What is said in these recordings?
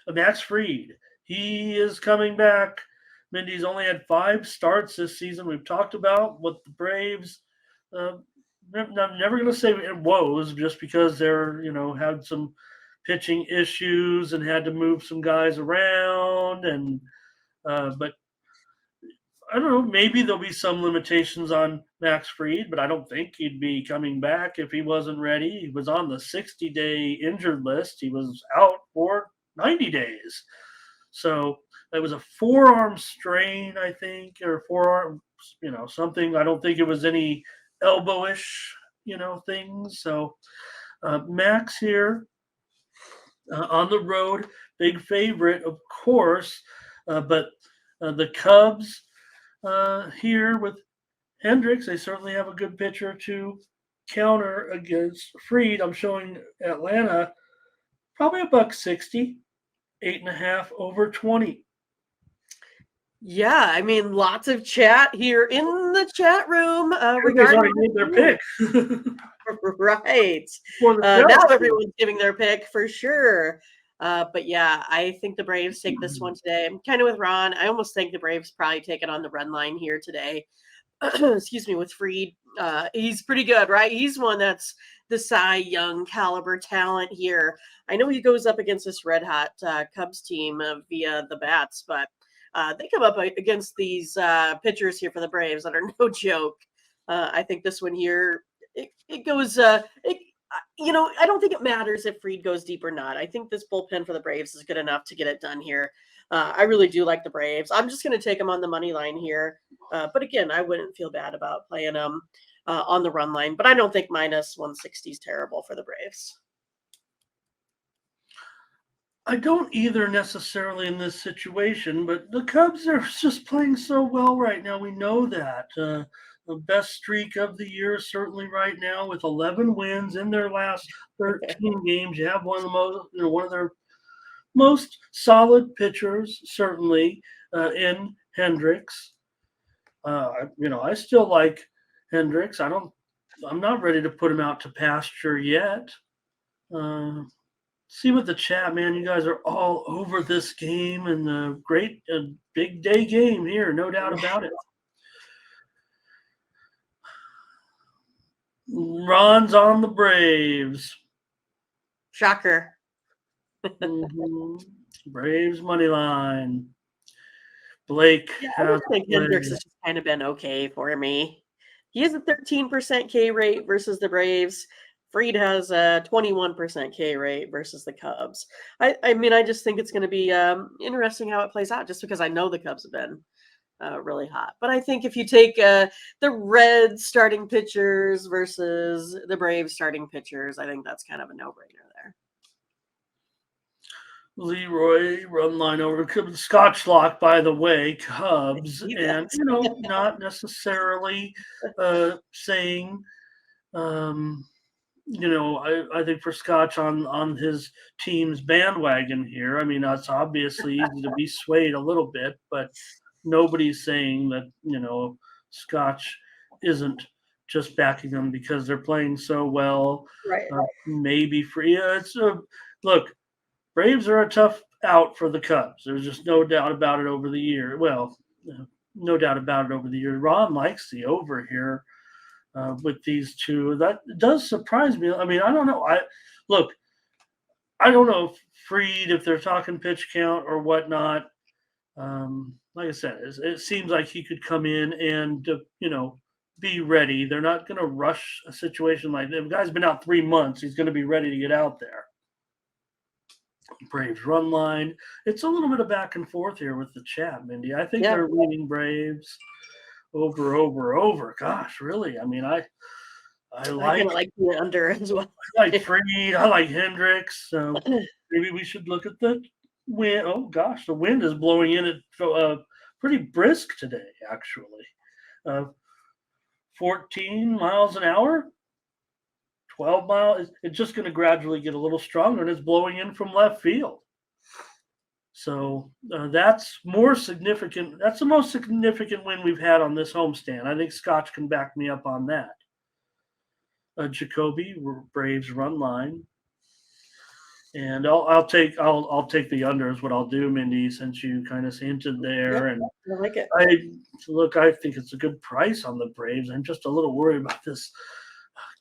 Max Fried. He is coming back. Mindy's only had 5 starts this season. We've talked about what the Braves. Uh, I'm never going to say woes just because they're had some pitching issues and had to move some guys around but I don't know. Maybe there'll be some limitations on Max Fried, but I don't think he'd be coming back if he wasn't ready. He was on the 60-day injured list. He was out for 90 days. So it was a forearm strain, I think, or forearm, something. I don't think it was any elbowish, things. So Max here on the road, big favorite, of course, but the Cubs here with Hendricks, they certainly have a good pitcher to counter against Fried. I'm showing Atlanta probably $1.60, 8.5 over 20. Yeah, I mean, lots of chat here in the chat room regarding already made their pick. Right. Now everyone's giving their pick for sure. But yeah, I think the Braves take this one today. I'm kind of with Ron. I almost think the Braves probably take it on the run line here today. Excuse me, with Fried. He's pretty good, right? He's one that's the Cy Young caliber talent here. I know he goes up against this red hot Cubs team via the bats, but they come up against these pitchers here for the Braves that are no joke. I think this one here, it goes, I don't think it matters if Fried goes deep or not. I think this bullpen for the Braves is good enough to get it done here. I really do like the Braves. I'm just going to take them on the money line here. But again, I wouldn't feel bad about playing them on the run line. But I don't think minus 160 is terrible for the Braves. I don't either necessarily in this situation, but the Cubs are just playing so well right now. We know that. The best streak of the year, certainly right now, with 11 wins in their last 13 games. You have one of the most, one of their most solid pitchers, certainly in Hendricks. I still like Hendricks. I'm not ready to put him out to pasture yet. See what the chat, man. You guys are all over this game and the great big day game here, no doubt about it. Ron's on the Braves. Shocker. Braves money line. Blake. Yeah, I think Hendricks has just kind of been okay for me. He has a 13% K rate versus the Braves. Fried has a 21% K rate versus the Cubs. I mean, I just think it's going to be interesting how it plays out just because I know the Cubs have been really hot. But I think if you take the Reds starting pitchers versus the Braves starting pitchers, I think that's kind of a no-brainer there. Leroy run line over Scotch Lock, by the way, Cubs, and not necessarily saying I think for Scotch on his team's bandwagon here. I mean, it's obviously easy to be swayed a little bit, but nobody's saying that, Scotch isn't just backing them because they're playing so well. Right. Maybe look, Braves are a tough out for the Cubs. There's just no doubt about it over the year. Well, no doubt about it over the year. Ron likes the over here. With these two, that does surprise me. I mean, I don't know. I don't know if Fried, if they're talking pitch count or whatnot. Like I said, it seems like he could come in and be ready. They're not going to rush a situation like that. The guy's been out 3 months. He's going to be ready to get out there. Braves run line. It's a little bit of back and forth here with the chat, Mindy. I think they're leaning Braves. Over. Gosh, really? I mean, I like the under as well. I like Fried. I like Hendricks. So maybe we should look at the wind. Oh gosh, the wind is blowing in at pretty brisk today, actually. 14 miles an hour. 12 miles. It's just going to gradually get a little stronger, and it's blowing in from left field. So that's more significant. That's the most significant win we've had on this homestand. I think Scotch can back me up on that. Jacoby, Braves run line. And I'll take the under is what I'll do, Mindy, since you kind of hinted Yep, there. And I like it. I think it's a good price on the Braves. I'm just a little worried about this.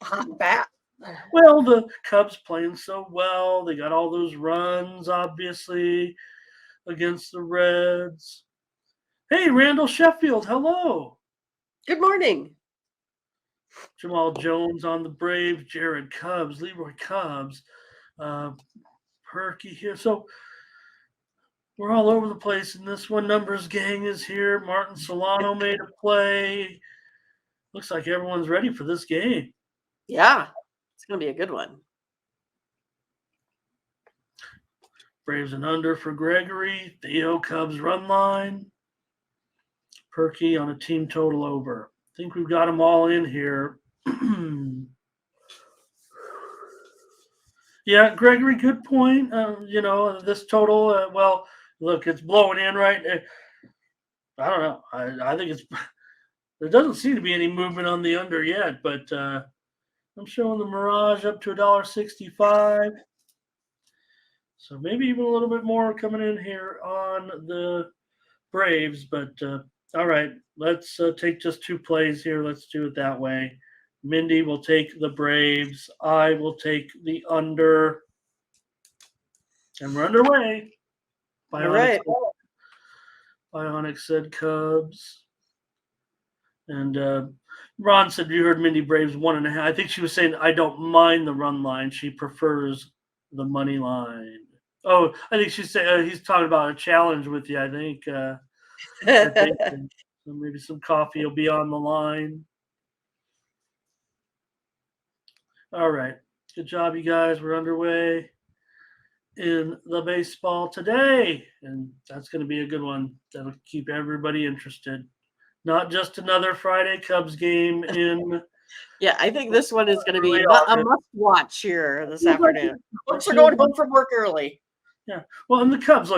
Hot bat. Well, the Cubs playing so well. They got all those runs, obviously, against the Reds. Hey, Randall Sheffield, hello. Good morning. Jamal Jones on the Braves, Jared Cubs, Leroy Cubs, Perky here. So we're all over the place in this one. Numbers gang is here. Martin Solano made a play. Looks like everyone's ready for this game. Yeah, it's going to be a good one. Braves and under for Gregory. Theo Cubs run line. Perky on a team total over. I think we've got them all in here. Yeah, Gregory, good point. This total, well, look, it's blowing in right. I don't know. I think it's. There doesn't seem to be any movement on the under yet, but I'm showing the Mirage up to $1.65. So maybe even a little bit more coming in here on the Braves. But all right, let's take just two plays here. Let's do it that way. Mindy will take the Braves. I will take the under. And we're underway. All right. Bionic said Cubs. And Ron said, you heard Mindy Braves 1.5. I think she was saying, I don't mind the run line. She prefers the money line. Oh, I think she's saying he's talking about a challenge with you, I think. So maybe some coffee will be on the line. All right. Good job, you guys. We're underway in the baseball today. And that's going to be a good one. That'll keep everybody interested. Not just another Friday Cubs game in. Yeah, I think this one is going to be a must-watch here this afternoon. Folks are going home from work early. Yeah. Well, and the Cubs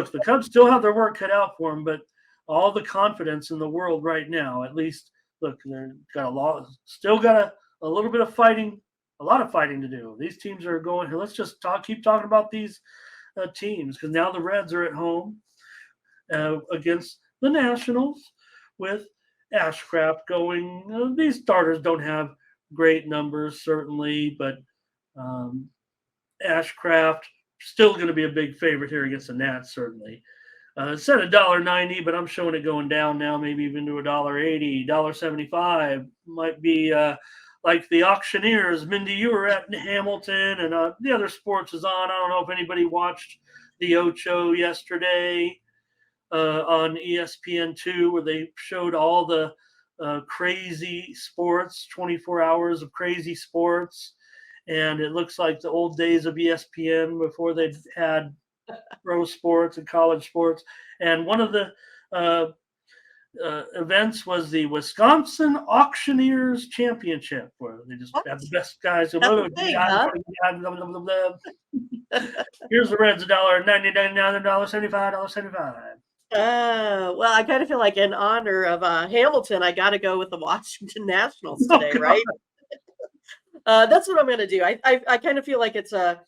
still have their work cut out for them, but all the confidence in the world right now, at least, look, they've got still got a little bit of fighting, a lot of fighting to do. These teams are going, let's just keep talking about these teams, because now the Reds are at home against the Nationals with Ashcraft going. These starters don't have great numbers, certainly, but Ashcraft still going to be a big favorite here against the Nats, certainly. It said $1.90, but I'm showing it going down now, maybe even to $1.80, $1.75. Might be like the auctioneers. Mindy, you were at Hamilton, and the other sports is on. I don't know if anybody watched the Ocho yesterday on ESPN2, where they showed all the crazy sports, 24 hours of crazy sports. And it looks like the old days of ESPN before they had pro sports and college sports. And one of the events was the Wisconsin Auctioneers Championship, where they just have the best guys. Here's the Reds, $1.99, $1.75, $1.75. Well, I kind of feel like in honor of Hamilton, I got to go with the Washington Nationals today, right? That's what I'm going to do. I kind of feel like it's I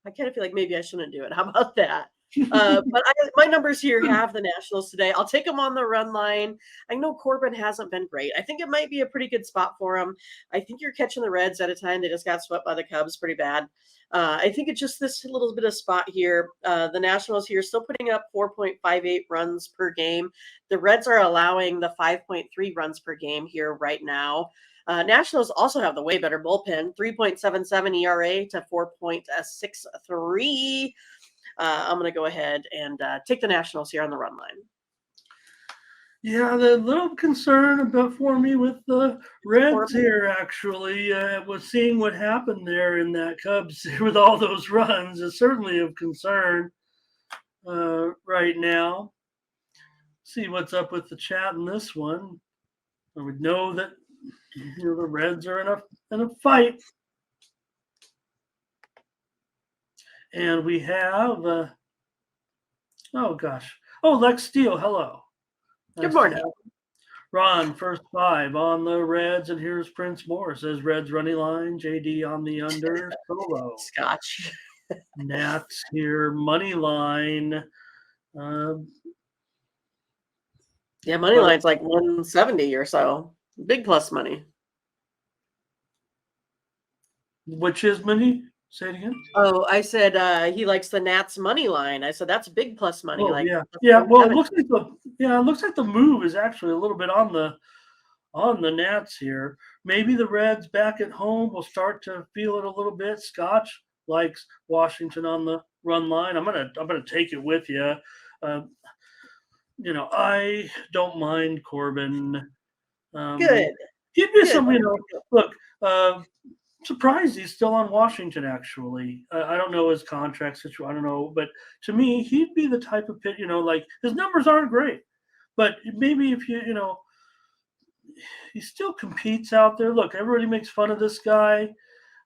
kind of feel like maybe I shouldn't do it. How about that? But my numbers here have the Nationals today. I'll take them on the run line. I know Corbin hasn't been great. I think it might be a pretty good spot for him. I think you're catching the Reds at a time. They just got swept by the Cubs pretty bad. I think it's just this little bit of spot here. The Nationals here still putting up 4.58 runs per game. The Reds are allowing the 5.3 runs per game here right now. Nationals also have the way better bullpen, 3.77 ERA to 4.63. I'm going to go ahead and take the Nationals here on the run line. Yeah, the little concern for me with the Reds here, actually, was seeing what happened there in that Cubs with all those runs is certainly of concern right now. See what's up with the chat in this one. I would know that the Reds are in a fight. And we have, Lex Steele, hello. Good morning. Ron, first 5 on the Reds, and here's Prince Moore. Says Reds running line, JD on the under, solo. Scotch. Nats here, money line. Yeah, money line's like 170 or so. Big plus money. Which is money? Say it again. Oh, I said he likes the Nats money line. I said that's big plus money. Oh, like yeah. Well, it 170. looks like the move is actually a little bit on the Nats here. Maybe the Reds back at home will start to feel it a little bit. Scotch likes Washington on the run line. I'm gonna take it with you. I don't mind Corbin. Good. He'd be Good. some. Look. Surprised he's still on Washington. Actually, I don't know his contract situation. I don't know, but to me, he'd be the type of pit. Like his numbers aren't great, but maybe if he still competes out there. Look, everybody makes fun of this guy.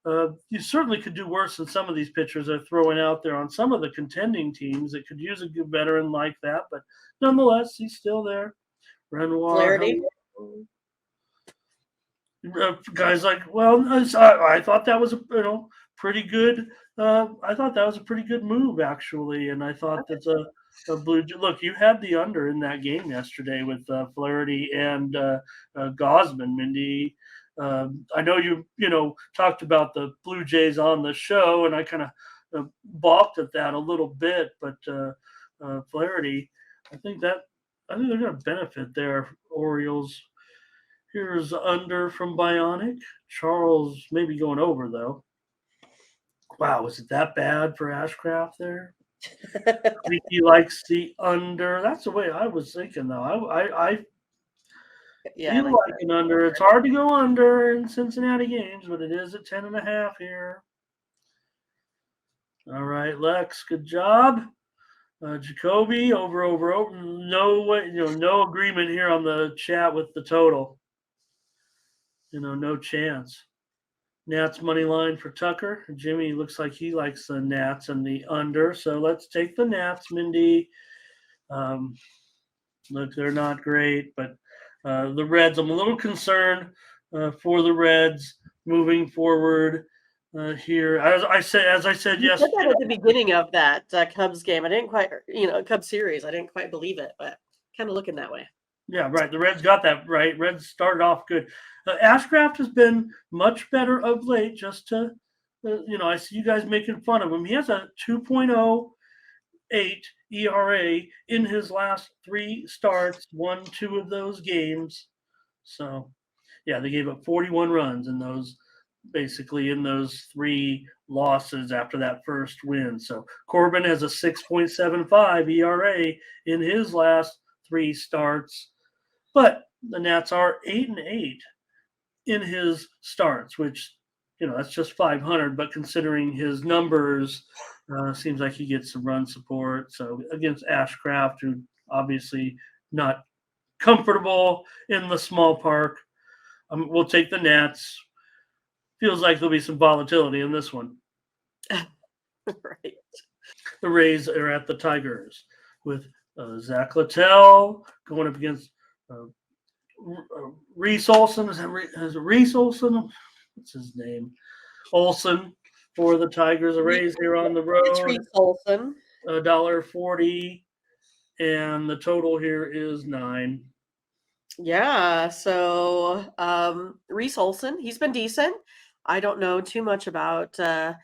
You certainly could do worse than some of these pitchers they're throwing out there on some of the contending teams that could use a good veteran like that. But nonetheless, he's still there. Renoir. Flaherty. Guys like, well, I thought that was a pretty good. I thought that was a pretty good move actually, and I thought that's a blue. Look, you had the under in that game yesterday with Flaherty and Gosman, Mindy. I know you talked about the Blue Jays on the show, and I kind of balked at that a little bit, but Flaherty, I think they're going to benefit their Orioles. Here's under from Bionic. Charles maybe going over, though. Wow, was it that bad for Ashcraft there? I think he likes the under. That's the way I was thinking, though. I feel like an under. It's hard to go under in Cincinnati games, but it is at 10.5 here. All right, Lex, good job. Jacoby, over. No way, no agreement here on the chat with the total. No chance. Nats money line for Tucker. Jimmy looks like he likes the Nats and the under. So let's take the Nats, Mindy. Look, they're not great, but the Reds, I'm a little concerned for the Reds moving forward here. As I said yesterday. You said that at the beginning of that Cubs game. I didn't quite, Cubs series. I didn't quite believe it, but kind of looking that way. Yeah, right. The Reds got that right. Reds started off good. Ashcraft has been much better of late. Just to, I see you guys making fun of him. He has a 2.08 ERA in his last 3 starts, won 2 of those games. So, yeah, they gave up 41 runs in those 3 losses after that first win. So Corbin has a 6.75 ERA in his last 3 starts. But the Nats are 8-8 in his starts, which, that's just 500. But considering his numbers, seems like he gets some run support. So against Ashcraft, who obviously not comfortable in the small park, we'll take the Nats. Feels like there'll be some volatility in this one. Right. The Rays are at the Tigers with Zach Littell going up against Reese Olson. Is it Reese Olson? What's his name? Olson for the Tigers. The Rays here on the road. It's Reese Olson. $1.40, and the total here is 9. Yeah. So Reese Olson, he's been decent. I don't know too much about Zach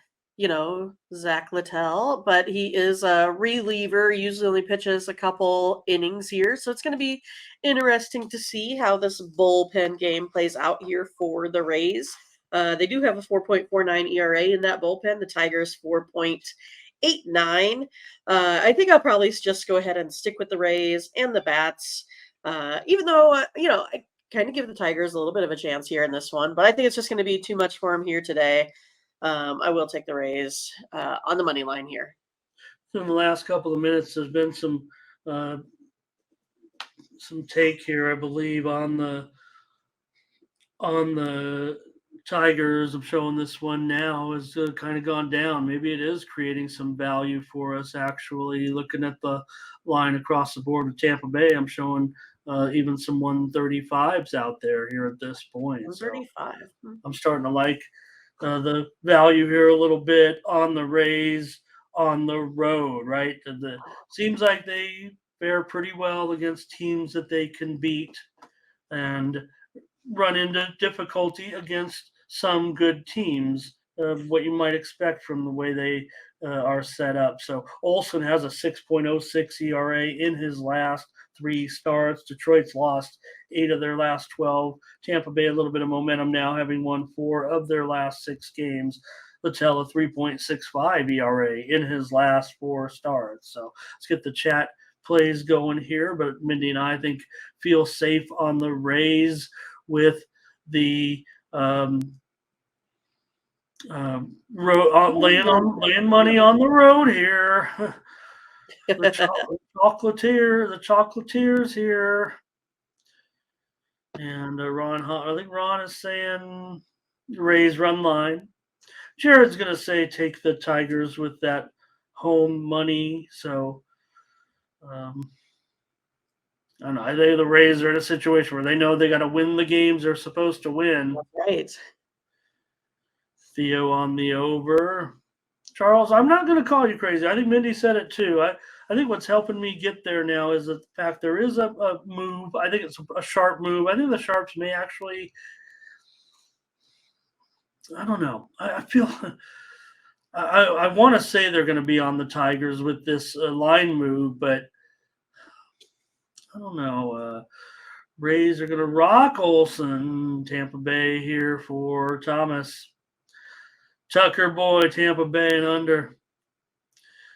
Littell, but he is a reliever. Usually only pitches a couple innings here. So it's going to be interesting to see how this bullpen game plays out here for the Rays. They do have a 4.49 ERA in that bullpen. The Tigers 4.89. I think I'll probably just go ahead and stick with the Rays and the Bats, even though, I kind of give the Tigers a little bit of a chance here in this one, but I think it's just going to be too much for them here today. I will take the Rays on the money line here. In the last couple of minutes, there's been some take here, I believe, on the Tigers. I'm showing this one now has kind of gone down. Maybe it is creating some value for us. Actually, looking at the line across the board with Tampa Bay, I'm showing even some 135s out there here at this point. So 135. I'm starting to like the value here a little bit on the Rays on the road, right? Seems like they fare pretty well against teams that they can beat and run into difficulty against some good teams. What you might expect from the way they are set up. So Olsen has a 6.06 ERA in his last 3 starts. Detroit's lost 8 of their last 12. Tampa Bay a little bit of momentum now, having won 4 of their last 6 games. Littell a 3.65 ERA in his last 4 starts. So let's get the chat plays going here. But Mindy and I think feel safe on the Rays with the laying money on the road here. the chocolatiers here. And I think Ron is saying Rays run line. Jared's going to say take the Tigers with that home money. So, I don't know. I think the Rays are in a situation where they know they got to win the games they're supposed to win. Right. Theo on the over. Charles, I'm not going to call you crazy. I think Mindy said it too. I think what's helping me get there now is the fact there is a move. I think it's a sharp move. I think the Sharps may actually, I don't know. I feel I want to say they're going to be on the Tigers with this line move, but I don't know. Rays are going to rock Olsen. Tampa Bay here for Thomas. Tucker boy, Tampa Bay and under.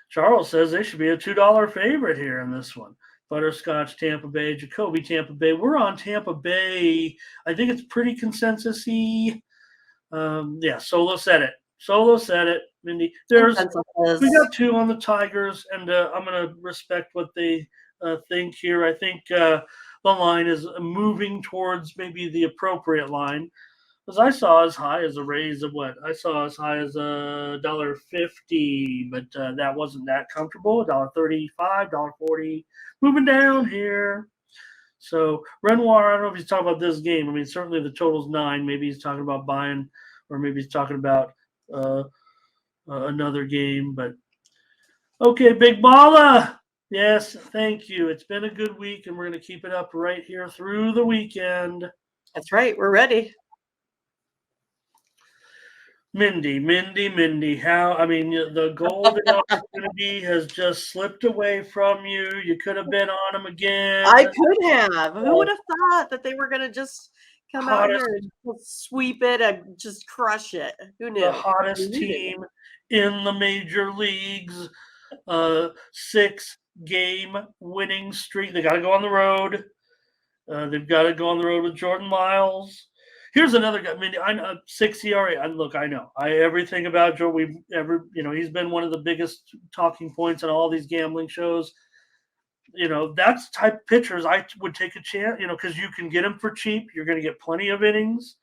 Charles says they should be a $2 favorite here in this one. Butterscotch, Tampa Bay, Jacoby, Tampa Bay. We're on Tampa Bay. I think it's pretty consensus-y. Solo said it. Mindy. We got 2 on the Tigers, and I'm going to respect what they think here. I think the line is moving towards maybe the appropriate line. Because I saw as high as a raise of what? I saw as high as $1.50, but that wasn't that comfortable. $1.35, $1.40, moving down here. So Renoir, I don't know if he's talking about this game. I mean, certainly the total's 9. Maybe he's talking about buying, or maybe he's talking about another game. But okay, Big Balla. Yes, thank you. It's been a good week, and we're going to keep it up right here through the weekend. That's right. We're ready. Mindy, how? I mean, the golden opportunity has just slipped away from you. You could have been on them again. I could have. Who would have thought that they were going to just come out here and sweep it and just crush it? Who knew? The hottest team in the major leagues. 6-game winning streak. They got to go on the road. They've got to go on the road with Jordan Lyles. Here's another guy. I mean, I know 6 ERA. I know. Everything about Joe. He's been one of the biggest talking points on all these gambling shows. That's the type of pitchers I would take a chance. Because you can get him for cheap. You're going to get plenty of innings.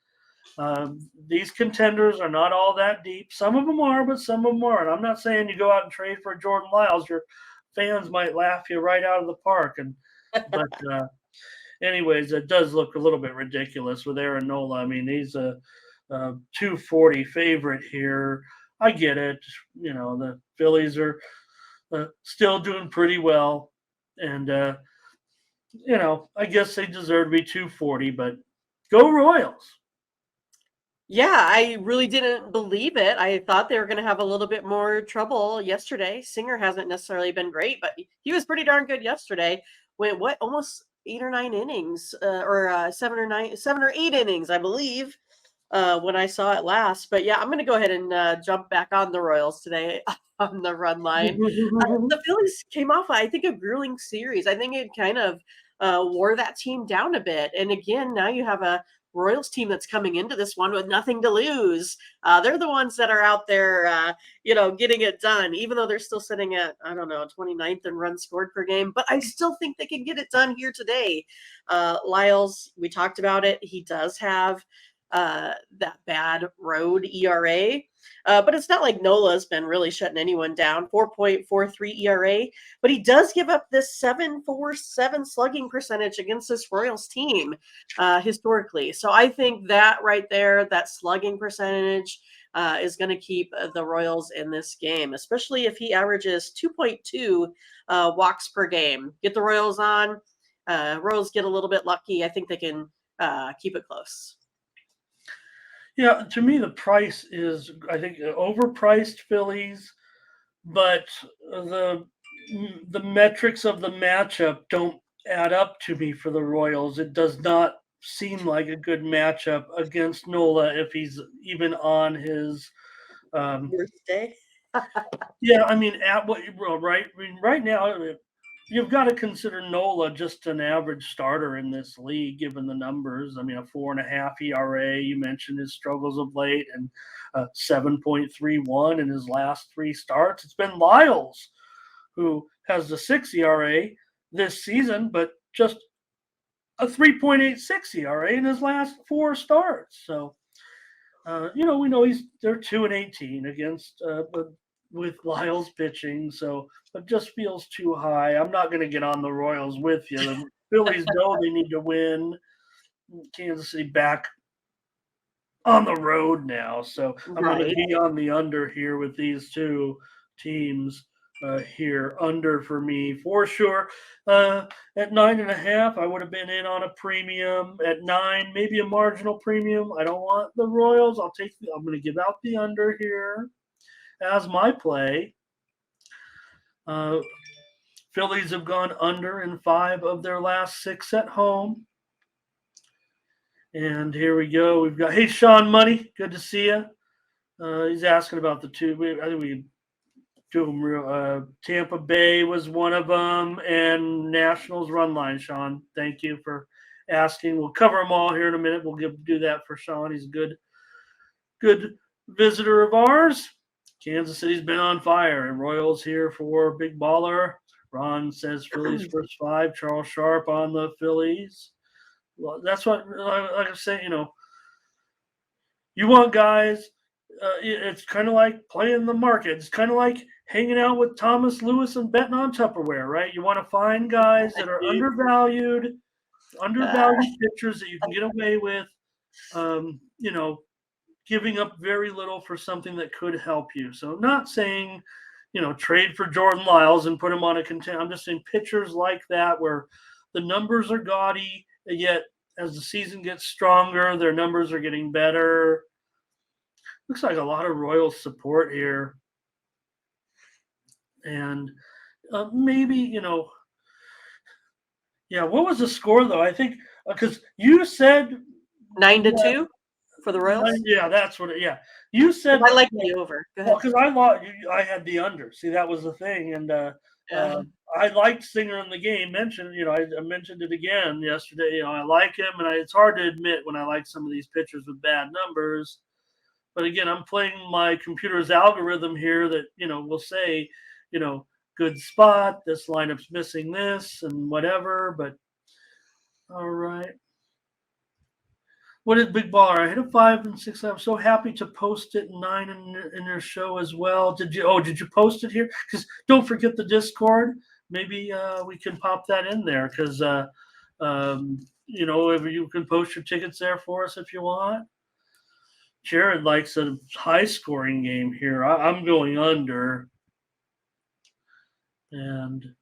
These contenders are not all that deep. Some of them are, but some of them aren't. I'm not saying you go out and trade for Jordan Lyles. Your fans might laugh you right out of the park. But anyways, it does look a little bit ridiculous with Aaron Nola. I mean, he's a 240 favorite here. I get it. The Phillies are still doing pretty well. And, I guess they deserve to be 240, but go Royals. Yeah, I really didn't believe it. I thought they were going to have a little bit more trouble yesterday. Singer hasn't necessarily been great, but he was pretty darn good yesterday. Went almost 8 or 9 innings, or 7 or 8 innings, I believe, when I saw it last. But yeah, I'm going to go ahead and jump back on the Royals today on the run line. The Phillies came off, I think, a grueling series. I think it kind of wore that team down a bit. And again, now you have a Royals team that's coming into this one with nothing to lose. They're the ones that are out there, getting it done, even though they're still sitting at, 29th in runs scored per game. But I still think they can get it done here today. Lyles, we talked about it. He does have that bad road ERA. But it's not like Nola's been really shutting anyone down. 4.43 ERA, but he does give up this 7.47 slugging percentage against this Royals team historically. So I think that right there, that slugging percentage is going to keep the Royals in this game, especially if he averages 2.2 walks per game. Get the Royals on. Royals get a little bit lucky. I think they can keep it close. Yeah, to me, the price is, I think, overpriced Phillies, but the metrics of the matchup don't add up to me for the Royals. It does not seem like a good matchup against Nola if he's even on his. Worst day. Yeah, I mean, at what right? I mean, right now, you've got to consider Nola just an average starter in this league, given the numbers. I mean, a 4.5 ERA. You mentioned his struggles of late, and 7.31 in his last 3 starts. It's been Lyles who has the 6 ERA this season, but just a 3.86 ERA in his last 4 starts. So, we know they're 2-18 against, but with Lyles pitching, so it just feels too high. I'm not going to get on the Royals with you. The Phillies know they need to win. Kansas City back on the road now, so I'm going to be on the under here with these 2 teams here. Under for me for sure. At 9.5, I would have been in on a premium. At 9, maybe a marginal premium. I don't want the Royals. I'm going to give out the under here as my play. Phillies have gone under in 5 of their last 6 at home. And here we go. We've got, hey, Sean Money, good to see you. He's asking about the 2. I think we do them real. Tampa Bay was one of them, and Nationals run line. Sean, thank you for asking. We'll cover them all here in a minute. We'll do that for Sean. He's a good visitor of ours. Kansas City's been on fire, and Royals here for Big Baller. Ron says Phillies first 5. Charles Sharp on the Phillies. Well, that's what, like I say, you want guys. It's kind of like playing the market. It's kind of like hanging out with Thomas Lewis and betting on Tupperware, right? You want to find guys that are undervalued pitchers that you can get away with, giving up very little for something that could help you. So not saying, trade for Jordan Lyles and put him on a contender. I'm just saying pitchers like that where the numbers are gaudy, yet as the season gets stronger, their numbers are getting better. Looks like a lot of Royals support here. And maybe, what was the score, though? I think because you said 9-2 for the Royals. Yeah, that's what. Yeah, you said I like the over. Well, because I had the under. See, that was the thing, and I liked Singer in the game. I mentioned it again yesterday. I like him, and it's hard to admit when I like some of these pitchers with bad numbers. But again, I'm playing my computer's algorithm here that, will say, good spot, this lineup's missing this and whatever. But all right. What did Big Baller? I hit a 5 and 6. I'm so happy to post it 9 in your show as well. Did you post it here? Because don't forget the Discord. Maybe we can pop that in there because, if you can post your tickets there for us if you want. Jared likes a high-scoring game here. I'm going under. And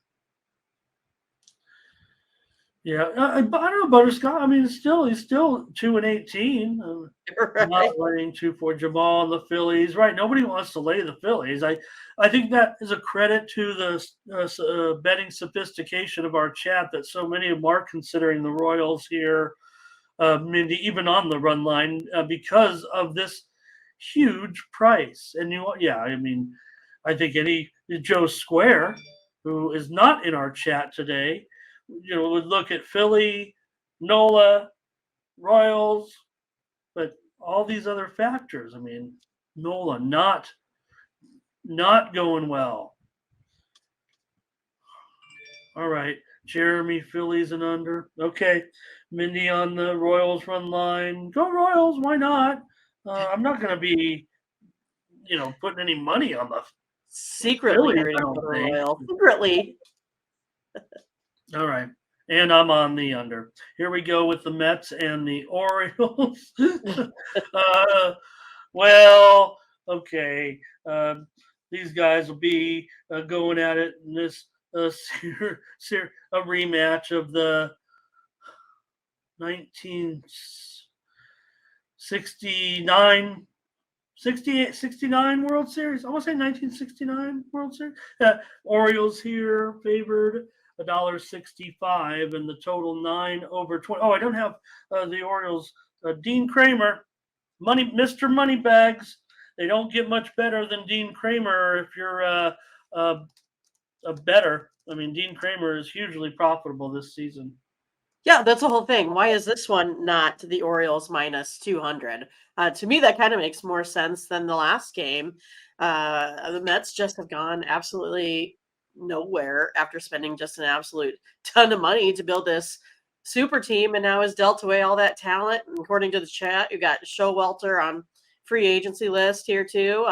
yeah, I don't know, Butterscotch. I mean, he's still 2-18. Right. Not laying 2 for Jamal and the Phillies. Right. Nobody wants to lay the Phillies. I think that is a credit to the betting sophistication of our chat that so many of them are considering the Royals here, Mindy, even on the run line because of this huge price. And I think any Joe Square, who is not in our chat today, would look at Philly, Nola, Royals, but all these other factors. I mean, Nola not going well. All right. Jeremy, Phillies and under. Okay. Mindy on the Royals run line. Go Royals. Why not? I'm not going to be, putting any money on the Secretly Phillies, I rooting for don't the think. Royals. Secretly. All right. And I'm on the under. Here we go with the Mets and the Orioles. Well, okay. These guys will be going at it in this a rematch of the 1969 68, 69 World Series. I want to say 1969 World Series. Orioles here favored $1.65 and the total 9/20. Oh, I don't have the Orioles. Dean Kramer, Mr. Moneybags. They don't get much better than Dean Kramer if you're a better. I mean, Dean Kramer is hugely profitable this season. Yeah, that's the whole thing. Why is this one not the Orioles minus 200? To me, that kind of makes more sense than the last game. The Mets just have gone absolutely nowhere after spending just an absolute ton of money to build this super team, and now has dealt away all that talent. And according to the chat, you got Showalter on free agency list here too.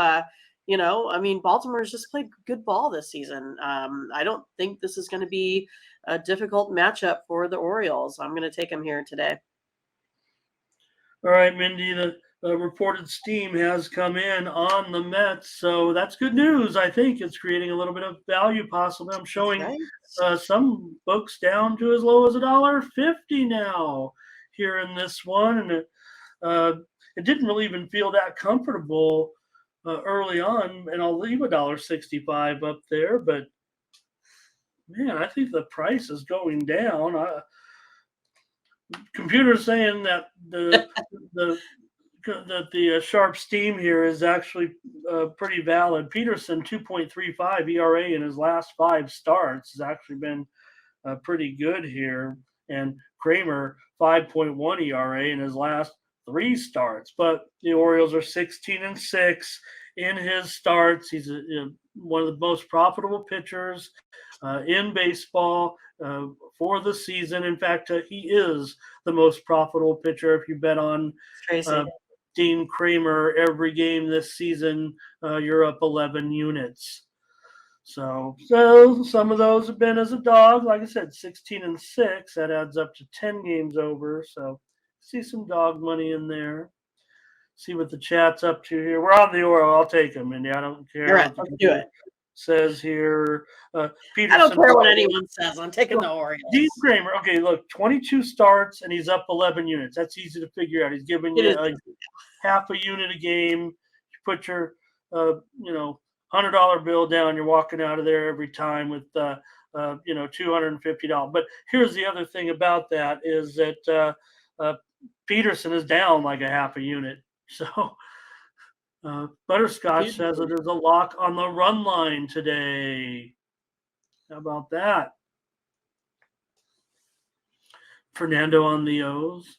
Baltimore's just played good ball this season. I don't think this is going to be a difficult matchup for the Orioles. I'm going to take them here today. All right, Mindy, the reported steam has come in on the Mets, so that's good news. I think it's creating a little bit of value possibly. I'm showing some books down to as low as $1.50 now here in this one, and it didn't really even feel that comfortable early on, and I'll leave $1.65 up there, but man, I think the price is going down. Computer's saying that the sharp steam here is actually pretty valid. Peterson 2.35 ERA in his last 5 starts has actually been pretty good here, and Kramer 5.1 ERA in his last 3 starts. But the Orioles are 16-6 in his starts. He's one of the most profitable pitchers in baseball for the season. In fact, he is the most profitable pitcher if you bet on Dean Kramer every game this season. You're up 11 units. So some of those have been as a dog. Like I said, 16-6. That adds up to 10 games over. So see some dog money in there. See what the chat's up to here. We're on the Oriole. I'll take them, and I don't care. You're right. Let's do it. Says here, Peterson. I don't care what anyone says. I'm taking the Orioles. Dean Kramer. Okay, look, 22 starts and he's up 11 units. That's easy to figure out. He's giving you half a unit a game. You put your, $100 bill down. You're walking out of there every time with, $250. But here's the other thing about that is that Peterson is down like a half a unit. So. Butterscotch says it is a lock on the run line today. How about that? Fernando on the O's.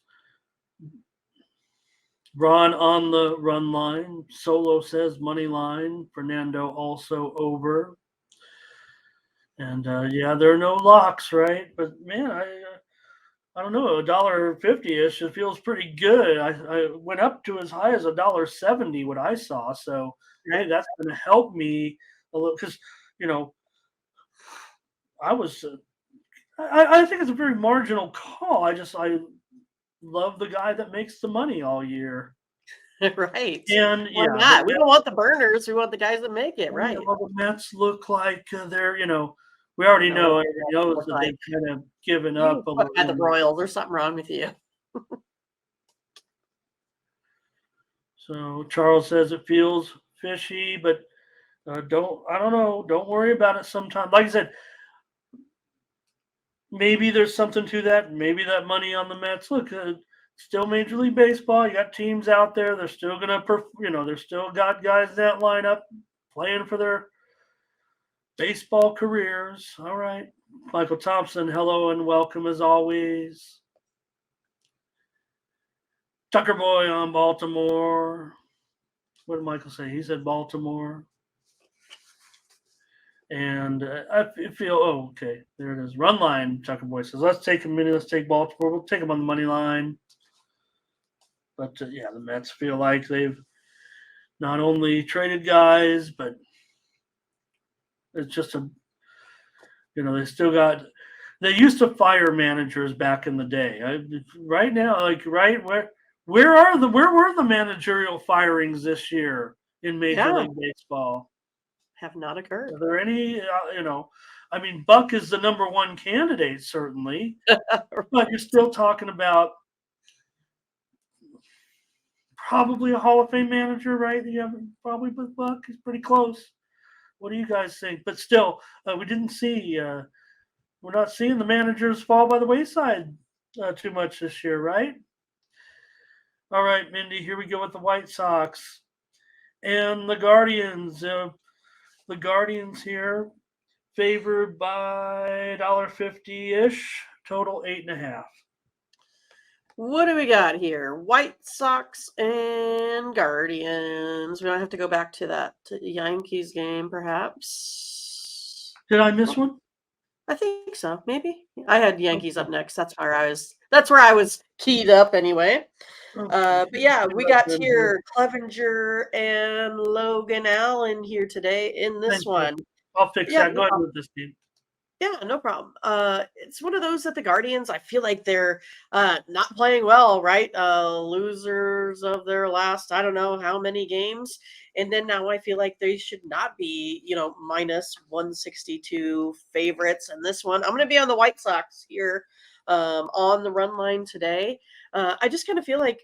Ron on the run line. Solo says money line. Fernando also over. And there are no locks, right? But man, I don't know, $1.50-ish. It feels pretty good. I went up to as high as $1.70 what I saw. So hey, that's going to help me a little because I was. I think it's a very marginal call. I love the guy that makes the money all year. Right. And why not? We don't want the burners. We want the guys that make it. Right. Well, the Mets look like they're we already know everybody knows that they've kind of given up a little. At the Royals, there's something wrong with you. So Charles says it feels fishy, but I don't know. Don't worry about it. Sometimes, like I said, maybe there's something to that. Maybe that money on the Mets. Look, still Major League Baseball. You got teams out there. They're still gonna, they're still got guys in that lineup playing for their baseball careers. All right. Michael Thompson, hello and welcome as always. Tucker Boy on Baltimore. What did Michael say? He said Baltimore. And feel, okay, there it is. Run line, Tucker Boy says, let's take a minute. Let's take Baltimore. We'll take them on the money line. But, yeah, the Mets feel like they've not only traded guys, but it's just they still got – they used to fire managers back in the day. Right now, where were the managerial firings this year in Major League Baseball? Have not occurred. Are there any, I mean, Buck is the number one candidate, certainly, but you're still talking about probably a Hall of Fame manager, right? You have probably with Buck. He's pretty close. What do you guys think? But still, we didn't see, we're not seeing the managers fall by the wayside too much this year, right? All right, Mindy, here we go with the White Sox and the Guardians. The Guardians here favored by $1.50-ish, total 8.5. What do we got here? White Sox and Guardians. We don't have to go back to that Yankees game, perhaps. Did I miss one? I think so. Maybe I had Yankees up next. That's where I was keyed up anyway. But yeah, we got here Clevenger and Logan Allen here today in this one. I'll fix that. Go ahead with this team. Yeah, no problem. It's one of those that the Guardians, I feel like they're not playing well, right? Losers of their last, I don't know how many games. And then now I feel like they should not be, minus 162 favorites. And this one, I'm going to be on the White Sox here on the run line today. I just kind of feel like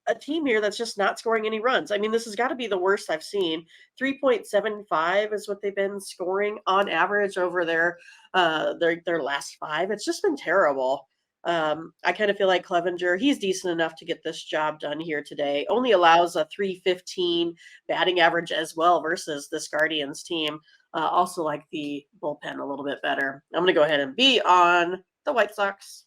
a team here that's just not scoring any runs. I mean, this has got to be the worst I've seen. 3.75 is what they've been scoring on average over their last 5. It's just been terrible. I kind of feel like Clevenger, he's decent enough to get this job done here today. Only allows a 315 batting average as well versus this Guardians team. Also like the bullpen a little bit better. I'm going to go ahead and be on the White Sox.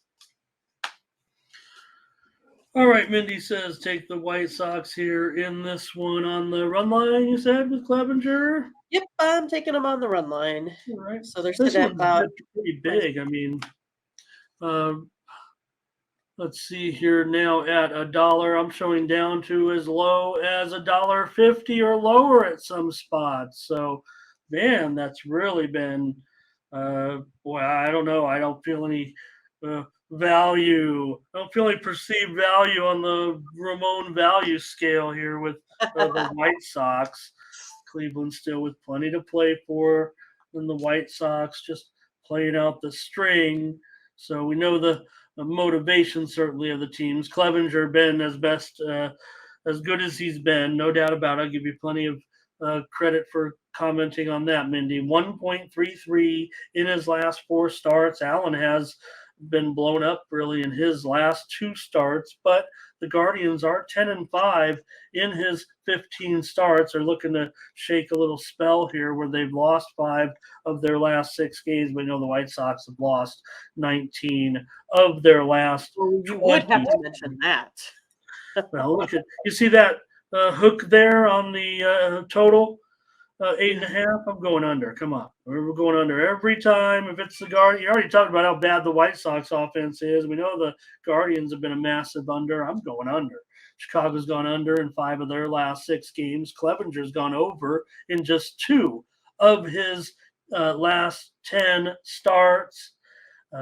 All right, Mindy says take the White Sox here in this one on the run line, you said, with Clevenger? Yep, I'm taking them on the run line. All right. So they're this sitting about pretty big. I mean, let's see here now at $1. I'm showing down to as low as $1.50 or lower at some spots. So, man, that's really been, boy, I don't know. I don't feel any value. I don't feel any perceived value on the Ramon value scale here with the White Sox. Cleveland still with plenty to play for, and the White Sox just playing out the string. So we know the motivation certainly of the teams. Clevenger been as good as he's been, no doubt about it. I'll give you plenty of credit for commenting on that, Mindy. 1.33 in his last 4 starts. Allen has been blown up really in his last 2 starts, but the Guardians are 10-5 in his 15 starts. They're looking to shake a little spell here where they've lost 5 of their last 6 games. We know the White Sox have lost 19 of their last 20. You would have to mention that. Well, look at you see that hook there on the total 8.5. I'm going under. Come on, we're going under every time. If it's the Guardians, you already talked about how bad the White Sox offense is. We know the Guardians have been a massive under. I'm going under. Chicago's gone under in 5 of their last 6 games. Clevenger's gone over in just 2 of his last 10 starts.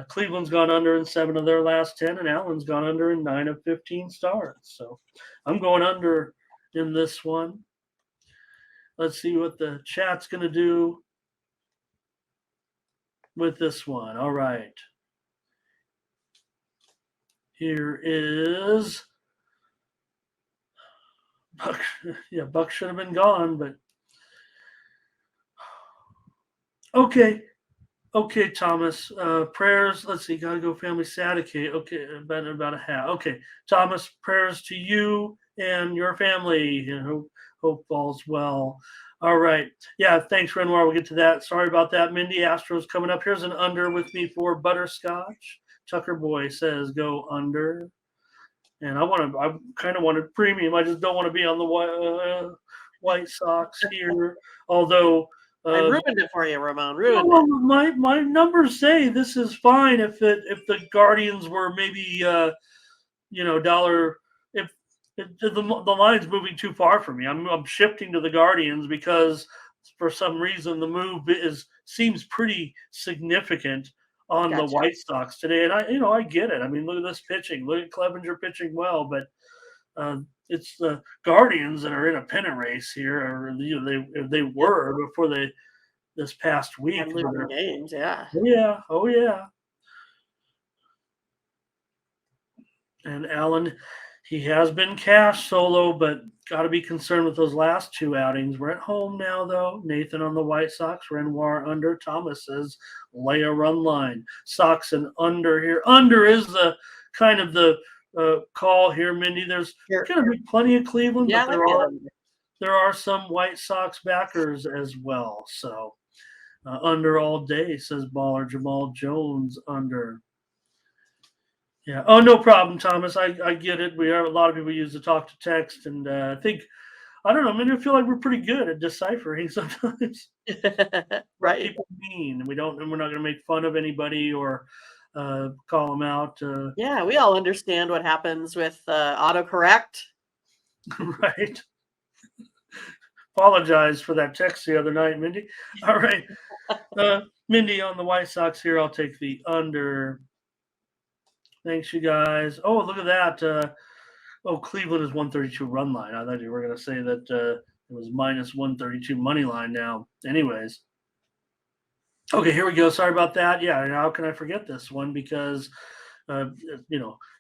Cleveland's gone under in 7 of their last 10, and Allen's gone under in 9 of 15 starts. So I'm going under in this one. Let's see what the chat's going to do with this one. All right. Here is Buck. Yeah, Buck should have been gone, but okay. Okay, Thomas. Prayers. Let's see. Gotta go family Sadicate. Okay, about a half. Okay, Thomas. Prayers to you and your family. Hope all's well. All right. Yeah, thanks, Renoir. We'll get to that. Sorry about that. Mindy, Astros coming up. Here's an under with me for Butterscotch. Tucker Boy says go under. And I kind of wanted premium. I just don't want to be on the White Sox here. Although I ruined it for you, Ramon. Ruined well, it. my numbers say this is fine if the Guardians were maybe dollar if the line's moving too far for me. I'm shifting to the Guardians because for some reason the move seems pretty significant on the Gotcha. White Sox today, and I get it. I mean, look at this pitching. Look at Clevenger pitching well, but it's the Guardians that are in a pennant race here, or they were before this past week. And losing games, yeah. Oh yeah. And Allen, he has been cash solo, but got to be concerned with those last two outings. We're at home now, though. Nathan on the White Sox, Renoir under. Thomas says lay a run line. Sox and under here. Under is the kind of the call here, Mindy. There's going to be plenty of Cleveland, Yeah, but there are some White Sox backers as well. So under all day, says baller Jamal Jones under. Yeah. Oh, no problem, Thomas. I get it. We have a lot of people use the talk to text, and I don't know. Maybe I feel like we're pretty good at deciphering sometimes. Right. People mean, and we're not going to make fun of anybody or call them out. Yeah, we all understand what happens with autocorrect. Right. Apologize for that text the other night, Mindy. All right. Mindy on the White Sox here. I'll take the under. Thanks, you guys. Oh, look at that. Cleveland is 132 run line. I thought you were going to say that it was minus 132 money line now. Anyways. Okay, here we go. Sorry about that. Yeah, how can I forget this one? Because,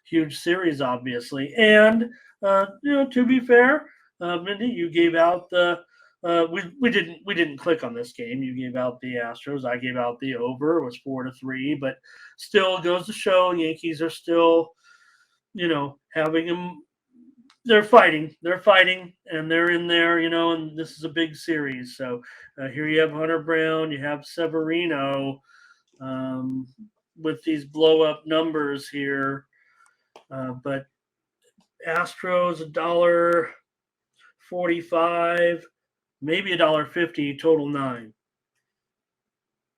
huge series, obviously. And, to be fair, Mindy, you gave out the we didn't click on this game. You gave out the Astros. I gave out the over. It was 4-3, but still goes to show Yankees are still, having them. They're fighting, and they're in there, and this is a big series. So here you have Hunter Brown, you have Severino with these blow up numbers here, but Astros $1.45. Maybe $1.50, total 9.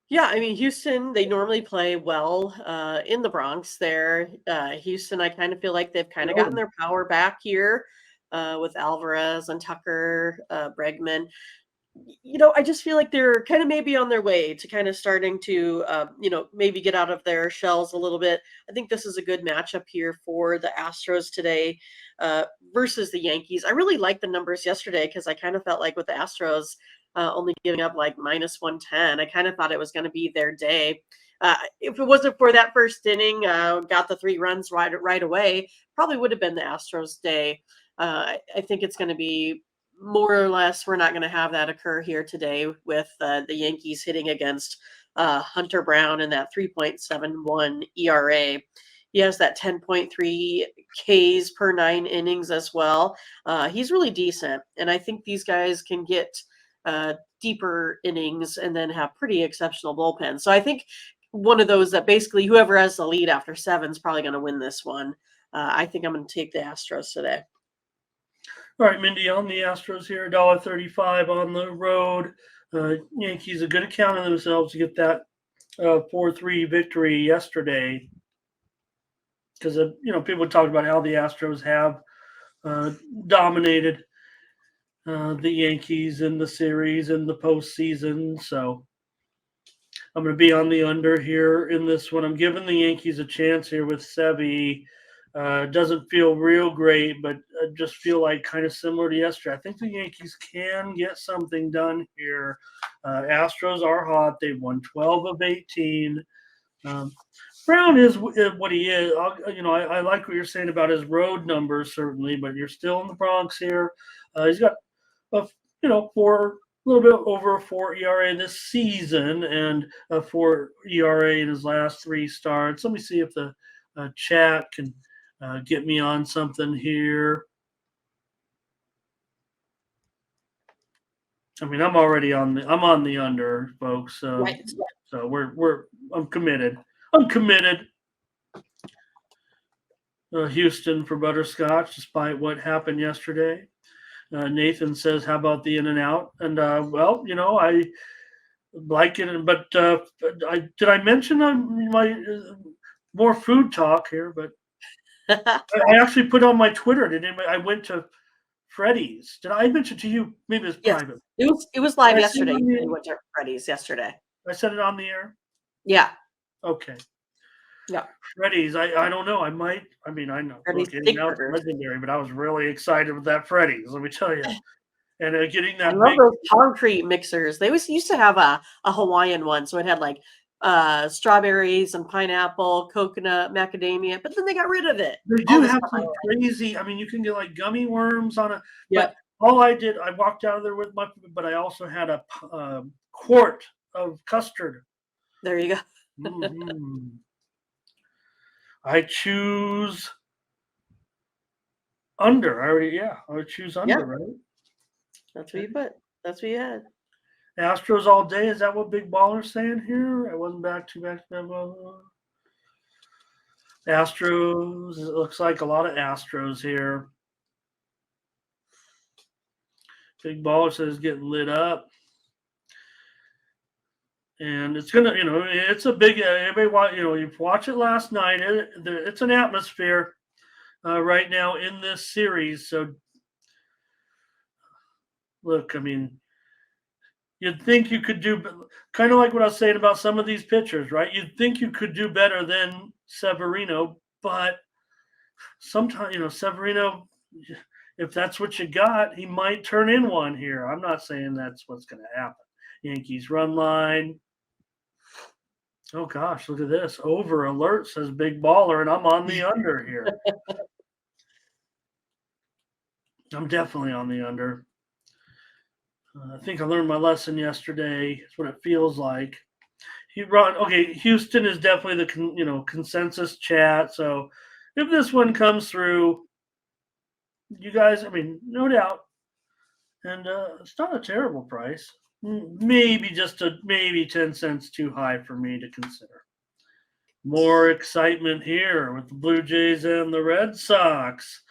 Yeah, I mean, Houston, they normally play well in the Bronx there. Houston, I kind of feel like they've kind of gotten their power back here with Alvarez and Tucker, Bregman. I just feel like they're kind of maybe on their way to kind of starting to, maybe get out of their shells a little bit. I think this is a good matchup here for the Astros today versus the Yankees. I really liked the numbers yesterday because I kind of felt like with the Astros only giving up like minus 110, I kind of thought it was going to be their day. If it wasn't for that first inning, got the 3 runs right away, probably would have been the Astros' day. I think it's going to be more or less, we're not going to have that occur here today with the Yankees hitting against Hunter Brown and that 3.71 ERA. He has that 10.3 Ks per 9 innings as well. He's really decent, and I think these guys can get deeper innings and then have pretty exceptional bullpens. So I think one of those that basically whoever has the lead after 7 is probably going to win this one. I think I'm going to take the Astros today. All right, Mindy, on the Astros here, $1.35 on the road. Yankees a good account of themselves to get that 4-3 victory yesterday. Because, people talked about how the Astros have dominated the Yankees in the series in the postseason. So I'm going to be on the under here in this one. I'm giving the Yankees a chance here with Sevy. Doesn't feel real great, but I just feel like kind of similar to yesterday. I think the Yankees can get something done here. Astros are hot. They've won 12 of 18. Brown is what he is. I like what you're saying about his road numbers, certainly, but you're still in the Bronx here. He's got, a little bit over a 4 ERA this season and a 4 ERA in his last 3 starts. Let me see if the chat can get me on something here. I mean, I'm on the under, folks. Right. So I'm committed. Houston for butterscotch, despite what happened yesterday. Nathan says, "How about the in and out?" And like it. But did I mention my more food talk here? But I actually put on my Twitter. I went to Freddy's. Did I mention to you? Maybe it's Yes, private. it was live Did I say it yesterday. on You the said you went to Freddy's yesterday. I said it on the air? Yeah, Okay. yeah. Freddy's, I don't know. I might. I mean, I know. Freddy's Look, In and steak Out's burgers. legendary, but I was really excited with that Freddy's. Let me tell you. And getting I that love big. those concrete mixers. They always used to have a Hawaiian one, so it had like strawberries and pineapple, coconut, macadamia, but then they got rid of it. They All do this have stuff I some like. crazy. I mean, you can get like gummy worms on a. But Yep. all I did, I walked out of there with my. But I also had a quart of custard. There you go. Mhm. I choose under. I would choose under, Yeah, right? that's what you put. That's what you had. Astros all day. Is that what Big Baller's saying here? I wasn't back to back. Astros. It looks like a lot of Astros here. Big Baller says getting lit up. And it's gonna, it's a big. Everybody watch, you watch it last night. It's an atmosphere right now in this series. So look, I mean, you'd think you could do kind of like what I was saying about some of these pitchers, right? You'd think you could do better than Severino, but sometimes, Severino, if that's what you got, he might turn in one here. I'm not saying that's what's going to happen. Yankees run line. Oh gosh, look at this. Over alert says Big Baller, and I'm on the under here. I'm definitely on the under. I think I learned my lesson yesterday. It's what it feels like. Houston is definitely the consensus chat. So if this one comes through, you guys, I mean, no doubt, and it's not a terrible price. Maybe maybe 10 cents too high for me to consider. More excitement here with the Blue Jays and the Red Sox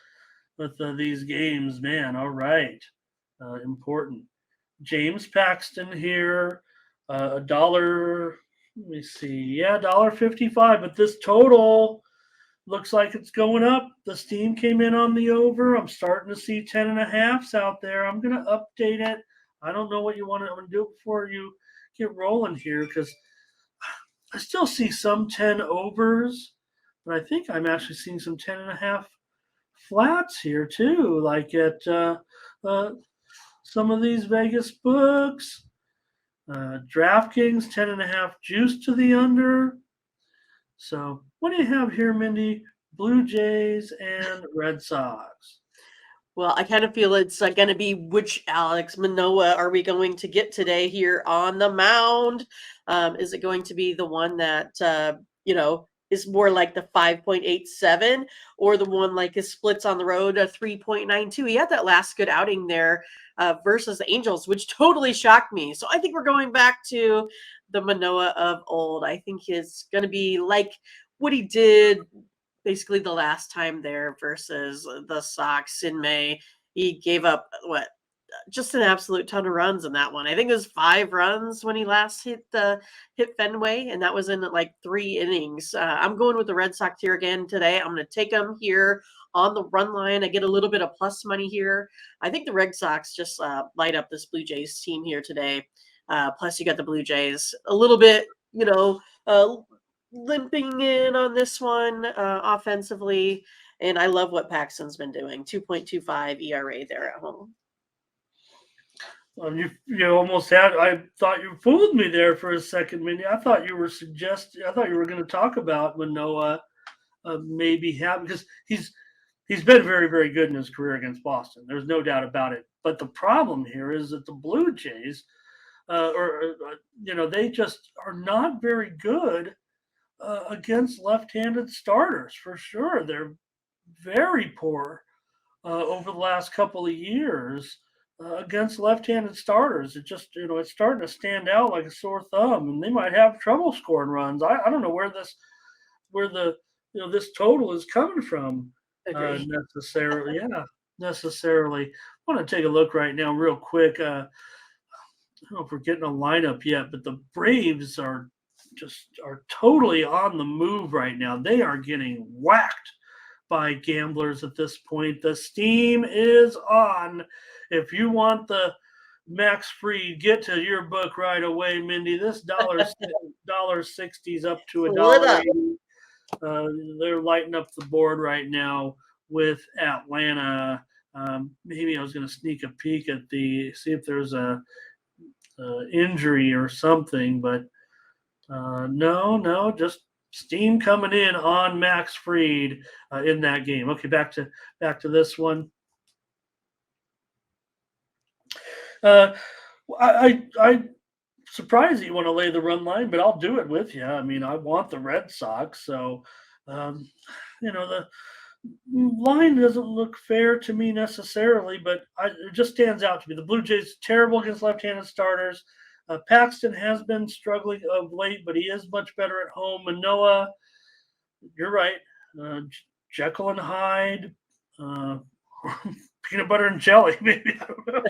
with these games, man. All right, important. James Paxton here, a dollar. Let me see. Yeah, $1.55. But this total looks like it's going up. The steam came in on the over. I'm starting to see 10.5s out there. I'm gonna update it. I don't know what you want to do before you get rolling here because I still see some 10 overs, but I think I'm actually seeing some 10.5 flats here too, like at some of these Vegas books. DraftKings 10.5 juice to the under. So what do you have here, Mindy? Blue Jays and Red Sox. Well, I kind of feel it's going to be which Alex Manoah are we going to get today here on the mound? Is it going to be the one that, is more like the 5.87 or the one like his splits on the road, a 3.92? He had that last good outing there versus the Angels, which totally shocked me. So I think we're going back to the Manoah of old. I think it's going to be like what he did basically the last time there versus the Sox in May. He gave up just an absolute ton of runs in that one. I think it was 5 runs when he last hit Fenway, and that was in like 3 innings. I'm going with the Red Sox here again today. I'm going to take them here on the run line. I get a little bit of plus money here. I think the Red Sox just light up this Blue Jays team here today. Plus, you got the Blue Jays a little bit, limping in on this one offensively. And I love what Paxton's been doing. 2.25 ERA there at home. You almost had. I thought you fooled me there for a second, Mindy. I thought you were going to talk about Manoah maybe have because he's been very, very good in his career against Boston. There's no doubt about it. But the problem here is that the Blue Jays, they just are not very good against left-handed starters for sure. They're very poor over the last couple of years against left-handed starters. It just it's starting to stand out like a sore thumb, and they might have trouble scoring runs. I don't know where this total is coming from necessarily. Yeah, necessarily. I want to take a look right now, real quick. don't know if we're getting a lineup yet, but the Braves are totally on the move right now. They are getting whacked by gamblers at this point. The steam is on. If you want the Max Fried, get to your book right away, Mindy. This $1.60 up to Pull it up. $1.80. They're lighting up the board right now with Atlanta. Maybe I was going to sneak a peek at see if there's a injury or something, but no, just steam coming in on Max Fried in that game. Okay, back to this one. I surprised that you want to lay the run line, but I'll do it with you. I mean, I want the Red Sox, so the line doesn't look fair to me necessarily, but it just stands out to me. The Blue Jays terrible against left-handed starters. Paxton has been struggling of late, but he is much better at home. Manoah, you're right. Jekyll and Hyde, peanut butter and jelly, maybe. I don't know.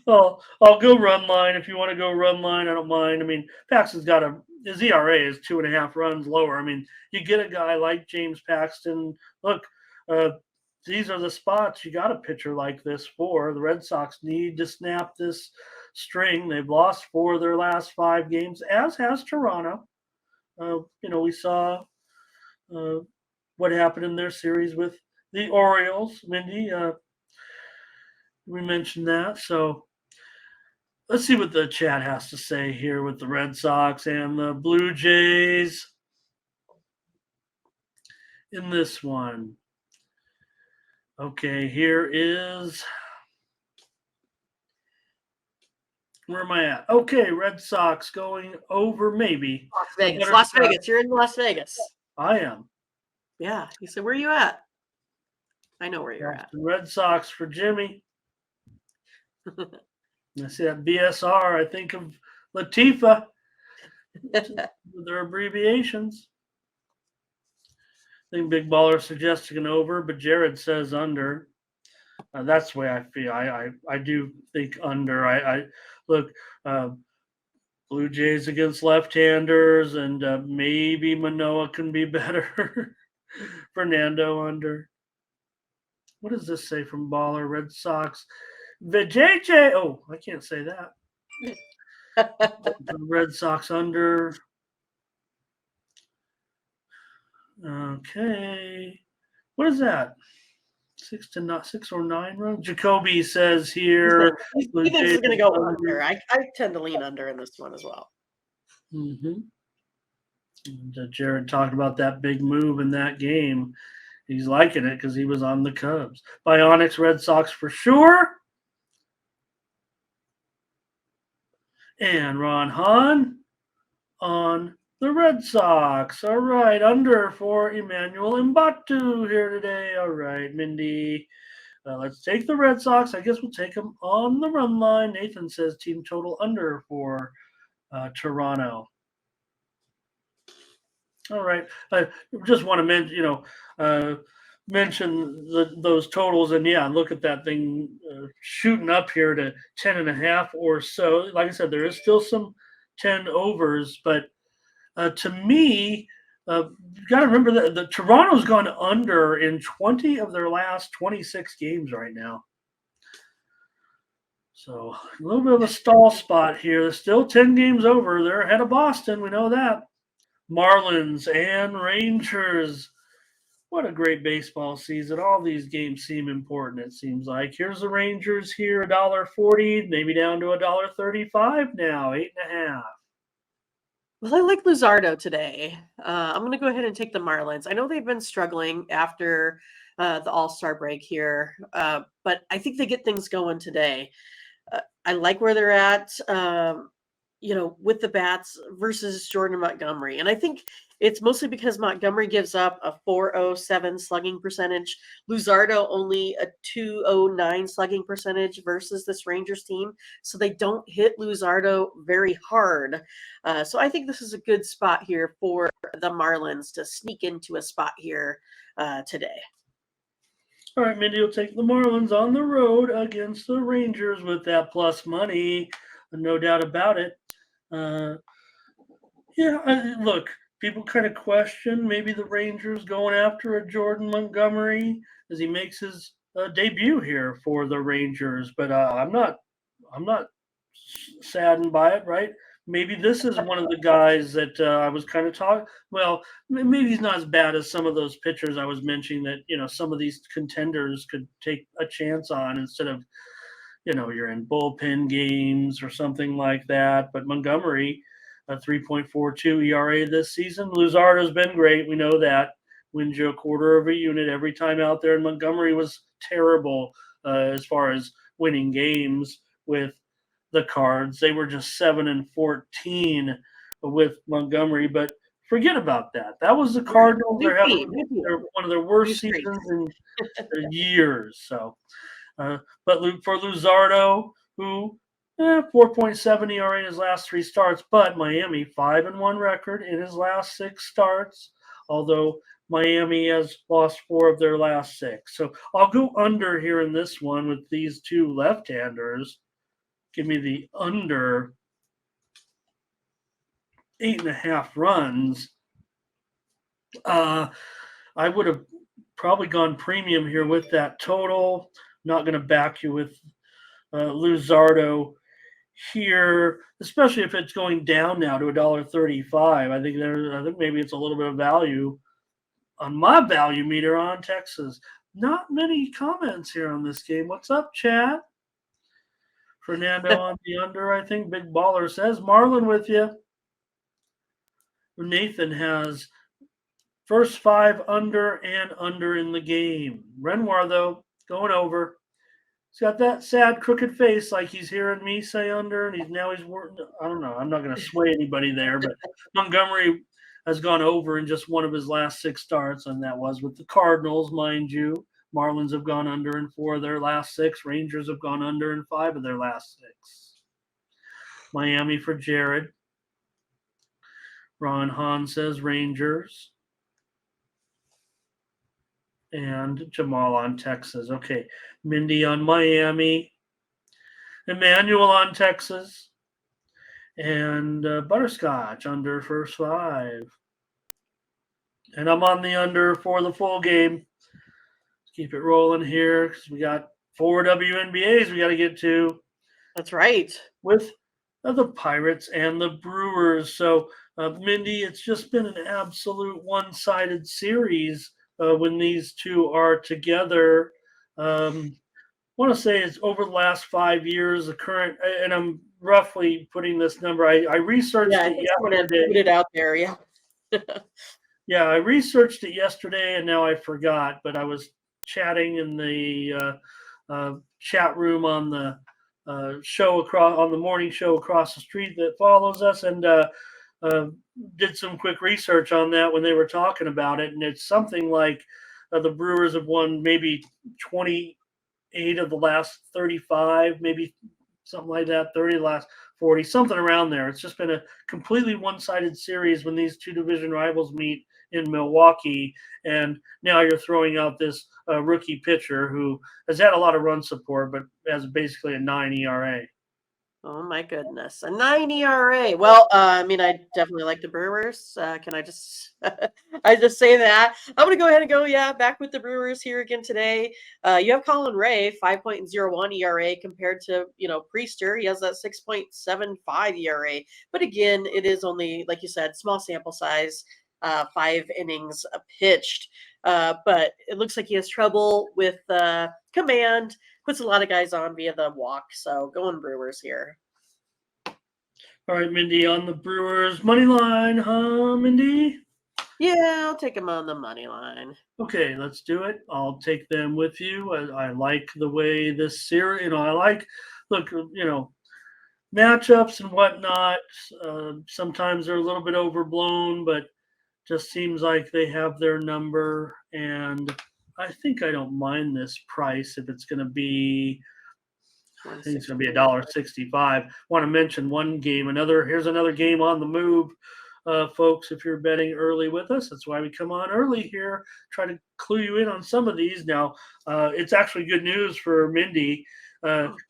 Well, I'll go run line. If you want to go run line, I don't mind. I mean, Paxton's got his ERA is 2.5 runs lower. I mean, you get a guy like James Paxton. Look, these are the spots you got a pitcher like this for. The Red Sox need to snap this string. They've lost 4 of their last 5 games, as has Toronto. We saw what happened in their series with the Orioles. Mindy, we mentioned that. So let's see what the chat has to say here with the Red Sox and the Blue Jays in this one. Okay, here is, where am I at? Okay, Red Sox going over maybe. Las Vegas. You're in Las Vegas. I am. Yeah. You said, where are you at? I know where you're at. The Red Sox for Jimmy. I see that BSR. I think of Latifa with their abbreviations. I think Big Baller suggesting an over, but Jared says under. That's the way I feel. I do think under. I look, Blue Jays against left-handers, and maybe Manoah can be better. Fernando under. What does this say from Baller? Red Sox. VJJ. Oh, I can't say that. Red Sox under. Okay. What is that? 6 or 9 runs? Jacoby says here. He thinks he's going to go under. I tend to lean under in this one as well. Mm-hmm. And, Jared talked about that big move in that game. He's liking it because he was on the Cubs. Bionics Red Sox for sure. And Ron Hahn on the Red Sox. All right, under for Emmanuel Mbatu here today. All right, Mindy. Let's take the Red Sox. I guess we'll take them on the run line. Nathan says team total under for Toronto. All right. I just want to mention those totals, and yeah, look at that thing shooting up here to 10.5 or so. Like I said, there is still some 10 overs, but to me, you got to remember that the Toronto's gone under in 20 of their last 26 games right now. So a little bit of a stall spot here. There's still 10 games over. They're ahead of Boston. We know that. Marlins and Rangers. What a great baseball season. All these games seem important, it seems like. Here's the Rangers here, $1.40, maybe down to $1.35 now, 8.5. Well, I like Luzardo today. I'm going to go ahead and take the Marlins. I know they've been struggling after the All-Star break here, but I think they get things going today. I like where they're at, with the bats versus Jordan Montgomery. And I think it's mostly because Montgomery gives up a 4.07 slugging percentage. Luzardo only a 2.09 slugging percentage versus this Rangers team. So they don't hit Luzardo very hard. So I think this is a good spot here for the Marlins to sneak into a spot here today. All right, Mindy will take the Marlins on the road against the Rangers with that plus money. No doubt about it. Uh, look, people kind of question maybe the Rangers going after a Jordan Montgomery as he makes his debut here for the Rangers, but I'm not saddened by it, right? Maybe this is one of the guys that I was kind of talking. Well, maybe he's not as bad as some of those pitchers I was mentioning that some of these contenders could take a chance on instead of you're in bullpen games or something like that. But Montgomery, a 3.42 ERA this season. Luzardo's been great. We know that. Wins you a quarter of a unit every time out there. And Montgomery was terrible as far as winning games with the Cards. They were just 7-14 with Montgomery. But forget about that. That was the Cardinals. They're having one of their worst seasons in years. So. But for Luzardo, who 4.7 ERA in his last 3 starts, but Miami 5-1 record in his last 6 starts, although Miami has lost 4 of their last 6. So I'll go under here in this one with these 2 left-handers. Give me the under 8.5 runs. I would have probably gone premium here with that total. Not going to back you with Luzardo here, especially if it's going down now to $1.35. I think maybe it's a little bit of value on my value meter on Texas. Not many comments here on this game. What's up, chat? Fernando on the under, I think. Big Baller says. Marlon with you. Nathan has first 5 under and under in the game. Renoir, though, going over. He's got that sad, crooked face like he's hearing me say under, and he's working. I don't know. I'm not going to sway anybody there, but Montgomery has gone over in just one of his last 6 starts, and that was with the Cardinals, mind you. Marlins have gone under in 4 of their last 6. Rangers have gone under in 5 of their last 6. Miami for Jared. Ron Hahn says Rangers. And Jamal on Texas. Okay. Mindy on Miami. Emmanuel on Texas. And Butterscotch under first 5. And I'm on the under for the full game. Let's keep it rolling here because we got 4 WNBAs we got to get to. That's right. With the Pirates and the Brewers. So, Mindy, it's just been an absolute one-sided series when these 2 are together. I want to say it's over the last 5 years, the current, and I'm roughly putting this number. I researched it yesterday. Put it out there, yeah. Yeah, I researched it yesterday, and now I forgot. But I was chatting in the chat room on the on the morning show across the street that follows us, and did some quick research on that when they were talking about it, and it's something like the Brewers have won maybe 28 of the last 35, maybe something like that, 30 of the last 40, something around there. It's just been a completely one-sided series when these 2 division rivals meet in Milwaukee, and now you're throwing out this rookie pitcher who has had a lot of run support, but has basically a 9 ERA. Oh my goodness, a 9 ERA. Well, I definitely like the Brewers. Can I just, I just say that? I'm gonna go ahead and go, back with the Brewers here again today. You have Colin Ray, 5.01 ERA compared to Priester. He has that 6.75 ERA. But again, it is only, like you said, small sample size. 5 innings pitched, but it looks like he has trouble with command. Puts a lot of guys on via the walk, so going Brewers here. All right, Mindy on the Brewers money line, huh, Mindy? Yeah, I'll take them on the money line. Okay, let's do it. I'll take them with you. I like the way this series. Matchups and whatnot. Sometimes they're a little bit overblown, but just seems like they have their number, and I think I don't mind this price if it's going to be. I think it's going to be $1.65. Want to mention one game. Here's another game on the move. folks, if you're betting early with us. That's why we come on early here, try to clue you in on some of these. Now, it's actually good news for Mindy.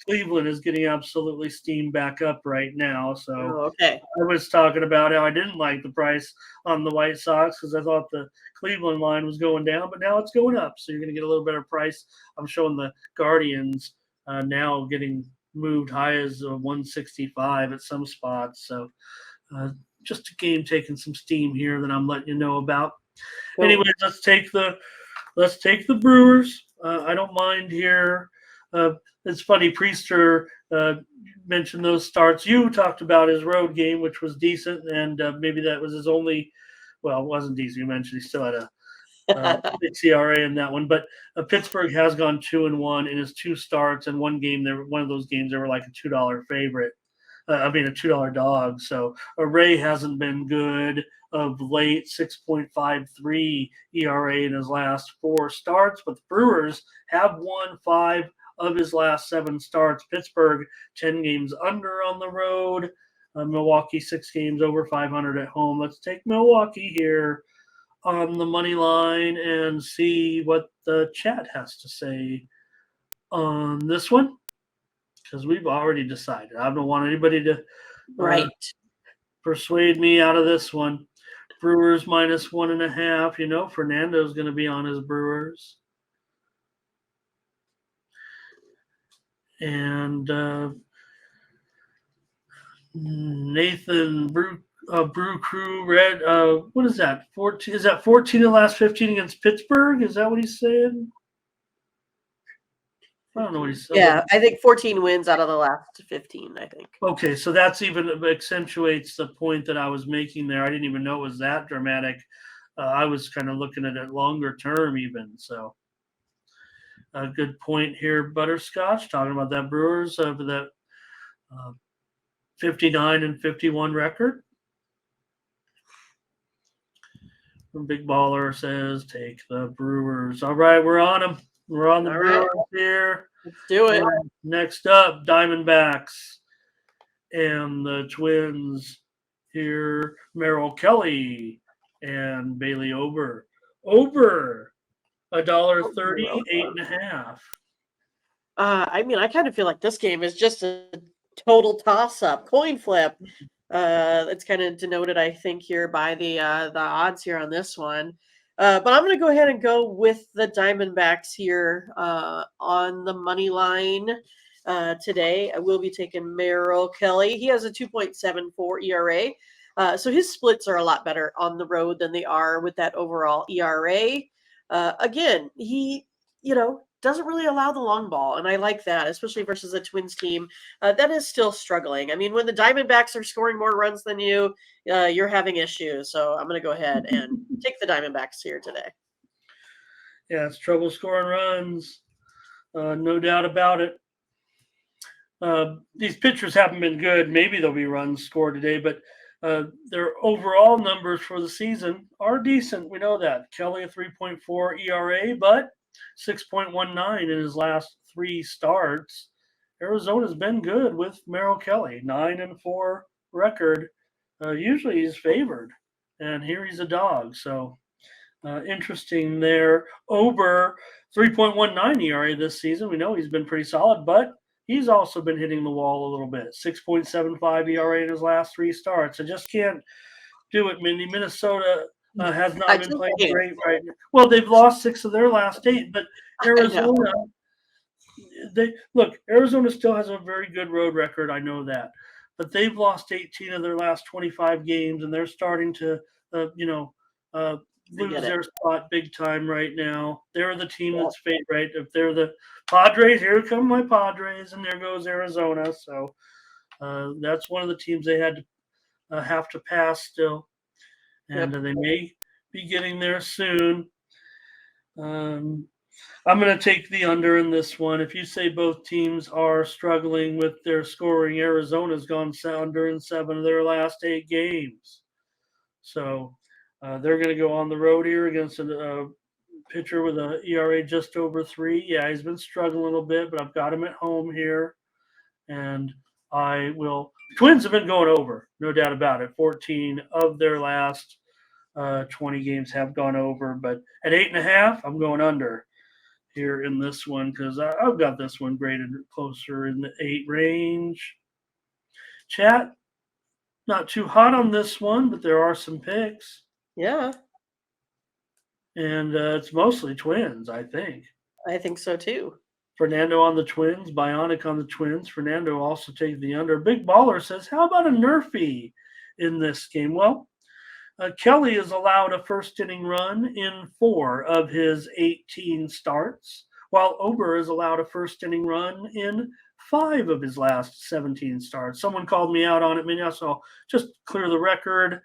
Cleveland is getting absolutely steamed back up right now. So Oh, okay. I was talking about how I didn't like the price on the White Sox because I thought the Cleveland line was going down, but now it's going up. So you're going to get a little better price. I'm showing the Guardians now getting moved high as 165 at some spots. So just a game taking some steam here that I'm letting you know about. Cool. Anyways, let's take the Brewers. I don't mind here. It's funny, Priester mentioned those starts. You talked about his road game, which was decent, and maybe that was his only. Well, it wasn't decent. You mentioned he still had a 6 ERA in that one, but Pittsburgh has gone 2-1 in his 2 starts, and one of those games they were like a $2 favorite. A $2 dog. So Ray hasn't been good of late, 6.53 ERA in his last 4 starts, but the Brewers have won 5 of his last 7 starts. Pittsburgh, 10 games under on the road. Milwaukee, 6 games over 500 at home. Let's take Milwaukee here on the money line and see what the chat has to say on this one, because we've already decided. I don't want anybody to Right. persuade me out of this one. Brewers minus 1.5. You know, Fernando's going to be on his Brewers. And Nathan Brew Crew Red. What is that? 14? Is that 14 in the last 15 against Pittsburgh? Is that what he's saying? I don't know what he's saying. Yeah, I think 14 wins out of the last 15, I think. Okay, so that's even accentuates the point that I was making there. I didn't even know it was that dramatic. I was kind of looking at it longer term even. So a good point here, Butterscotch, talking about that Brewers for that 59-51 record. Big Baller says, take the Brewers. All right, we're on them. We're on the Brewers here. Let's do it. Next up, Diamondbacks and the Twins here. Merrill Kelly and Bailey Ober. Over $1.30, 8.5. I kind of feel like this game is just a total toss-up, coin flip. It's kind of denoted, I think, here by the odds here on this one. But I'm going to go ahead and go with the Diamondbacks here on the money line today. I will be taking Merrill Kelly. He has a 2.74 ERA. So his splits are a lot better on the road than they are with that overall ERA. Again, he, doesn't really allow the long ball, and I like that, especially versus a Twins team that is still struggling. I mean, when the Diamondbacks are scoring more runs than you, you're having issues. So I'm going to go ahead and take the Diamondbacks here today. Yeah, it's trouble scoring runs. No doubt about it. These pitchers haven't been good. Maybe there'll be runs scored today, but their overall numbers for the season are decent. We know that. Kelly, a 3.4 ERA, but 6.19 in his last 3 starts. Arizona's been good with Merrill Kelly, 9-4 record. Usually he's favored, and here he's a dog. So interesting there. Ober, 3.19 ERA this season. We know he's been pretty solid, but he's also been hitting the wall a little bit. 6.75 ERA in his last 3 starts. I just can't do it, Mindy. Minnesota has not been playing great right now. Well, they've lost 6 of their last 8, but Arizona, Arizona still has a very good road record. I know that, but they've lost 18 of their last 25 games, and they're starting to, lose their spot big time right now. They're the team that's favorite. If they're the Padres, here come my Padres, and there goes Arizona. So that's one of the teams they had to have to pass still. And they may be getting there soon. I'm going to take the under in this one. If you say both teams are struggling with their scoring, Arizona's gone under in 7 of their last 8 games. So they're going to go on the road here against a pitcher with an ERA just over 3. Yeah, he's been struggling a little bit, but I've got him at home here. And Twins have been going over, no doubt about it. 14 of their last 20 games have gone over, but at 8.5, I'm going under here in this one because I've got this one graded closer in the 8 range. Chat, not too hot on this one, but there are some picks. Yeah. And it's mostly Twins, I think. I think so too. Fernando on the Twins, Bionic on the Twins. Fernando also takes the under. Big Baller says, how about a Nerfy in this game? Well, Kelly has allowed a first inning run in 4 of his 18 starts, while Ober has allowed a first inning run in 5 of his last 17 starts. Someone called me out on it, so I'll just clear the record.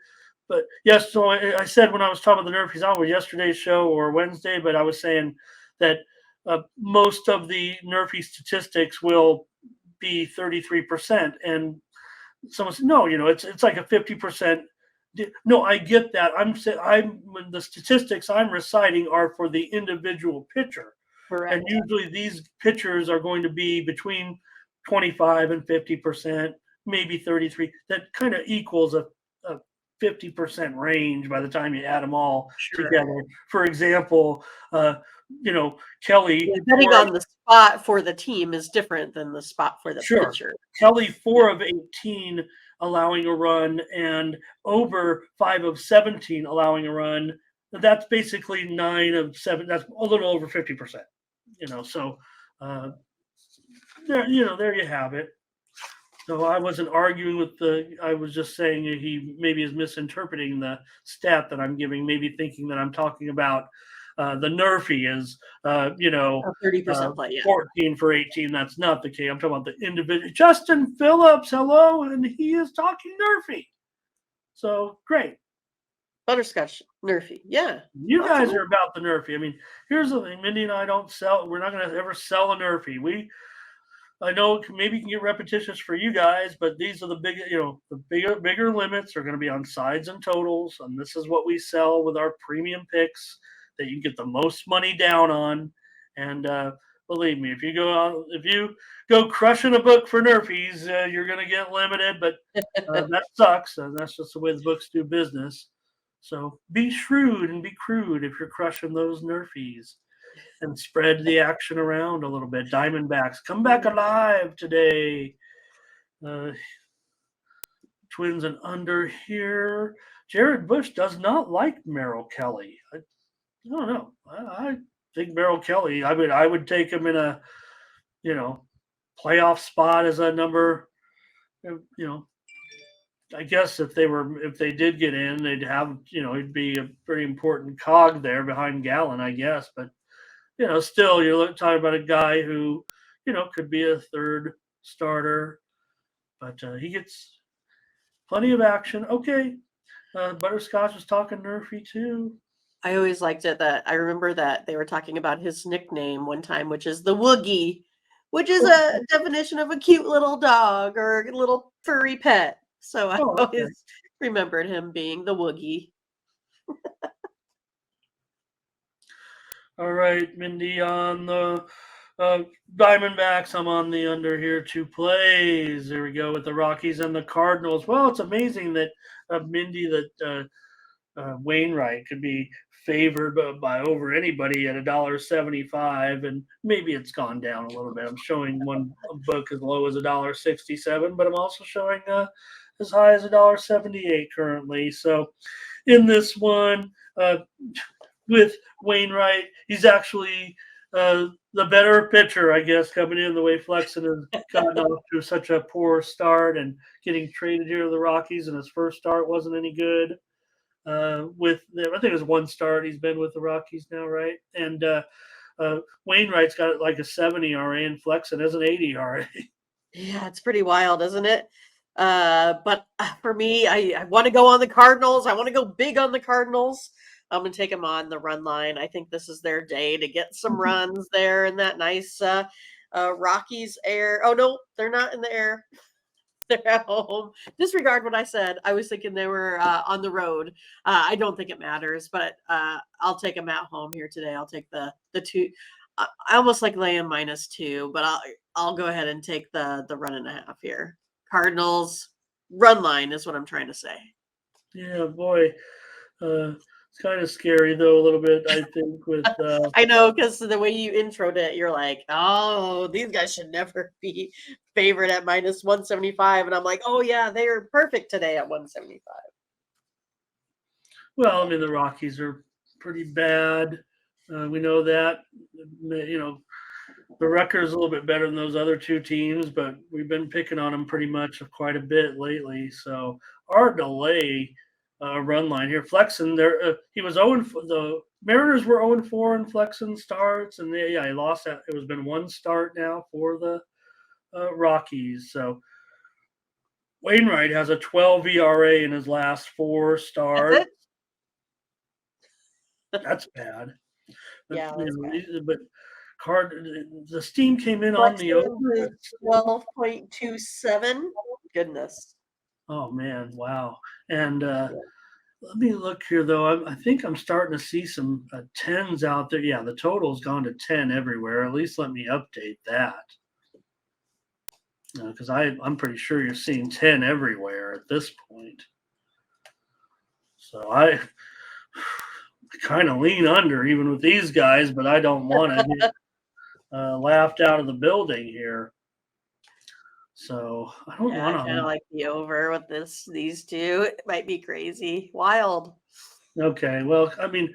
But yes, so I said when I was talking about the Nerfies, I don't know yesterday's show or Wednesday, but I was saying that most of the Nerfy statistics will be 33%. And someone said, no, it's like a 50%. No, I get that. The statistics I'm reciting are for the individual pitcher. Correct. And usually these pitchers are going to be between 25 and 50%, maybe 33. That kind of equals a 50% range by the time you add them all together. For example, Kelly. Yeah, depending on the spot for the team is different than the spot for the pitcher. Kelly 4 of 18 allowing a run, and Ober 5 of 17 allowing a run. That's basically 9 of 7. That's a little over 50%. So there you have it. So I wasn't arguing with I was just saying he maybe is misinterpreting the stat that I'm giving, maybe thinking that I'm talking about the Nerfy is, 30% play, yeah. 14 for 18. That's not the case. I'm talking about the individual. Justin Phillips, hello, and he is talking Nerfy. So great. Butterscotch Nerfy, yeah. You guys are about the Nerfy. I mean, here's the thing: Mindy and I don't sell. We're not going to ever sell a Nerfy. I know maybe you can get repetitious for you guys, but these are the bigger limits are going to be on sides and totals, and this is what we sell with our premium picks that you get the most money down on. And believe me, if you go crushing a book for Nerfies, you're going to get limited, but that sucks, and that's just the way the books do business. So be shrewd and be crude if you're crushing those Nerfies. And spread the action around a little bit. Diamondbacks come back alive today. Twins and under here. Jared Bush does not like Merrill Kelly. I don't know. I think Merrill Kelly. I would take him in a playoff spot as a number. I guess if they did get in, they'd have he'd be a pretty important cog there behind Gallen, I guess, but. Still, you're talking about a guy who, could be a third starter, but he gets plenty of action. Okay. Butterscotch was talking Nerfy too. I always liked it that I remember that they were talking about his nickname one time, which is the Woogie, which is a definition of a cute little dog or a little furry pet. So I always remembered him being the Woogie. All right, Mindy on the Diamondbacks. I'm on the under here, 2 plays. There we go with the Rockies and the Cardinals. Well, it's amazing that Mindy, that Wainwright could be favored by over anybody at $1.75, and maybe it's gone down a little bit. I'm showing one book as low as $1.67, but I'm also showing as high as $1.78 currently. So in this one, with Wainwright, he's actually the better pitcher, I guess, coming in the way Flexen has gotten off to such a poor start and getting traded here to the Rockies, and his first start wasn't any good. I think it was 1 start he's been with the Rockies now, right? And Wainwright's got like a 7 ERA, and Flexen has an 8 ERA. Yeah, it's pretty wild, isn't it? But for me, I want to go on the Cardinals. I want to go big on the Cardinals. I'm going to take them on the run line. I think this is their day to get some runs there in that nice Rockies air. Oh, no, they're not in the air. They're at home. Disregard what I said. I was thinking they were on the road. I don't think it matters, but I'll take them at home here today. I'll take the 2. I almost like laying -2, but I'll go ahead and take the 1.5 here. Cardinals run line is what I'm trying to say. Yeah, boy. It's kind of scary, though, a little bit, I think, with I know, because the way you introed it, you're like, oh, these guys should never be favored at minus 175. And I'm like, oh, yeah, they are perfect today at 175. well, I mean, the Rockies are pretty bad. We know that. You know, the record is a little bit better than those other two teams, but we've been picking on them pretty much quite a bit lately. So our delay run line here, Flexen, there he was 0 the Mariners were 0-4 in Flexen starts, and he lost that. It was been one start now for the Rockies. So Wainwright has a 12 ERA in his last 4 starts. That's bad. Yeah, You that's know, bad. but the steam came in on the over. 12.27. Goodness. Oh man, wow! And let me look here though. I think I'm starting to see some tens out there. Yeah, the total's gone to 10 everywhere. At least let me update that because I'm pretty sure you're seeing 10 everywhere at this point. So I kind of lean under even with these guys, but I don't want to get laughed out of the building here. So I don't Yeah, I want kind of to. like the over with these two. It might be crazy. Wild. Okay, well, I mean,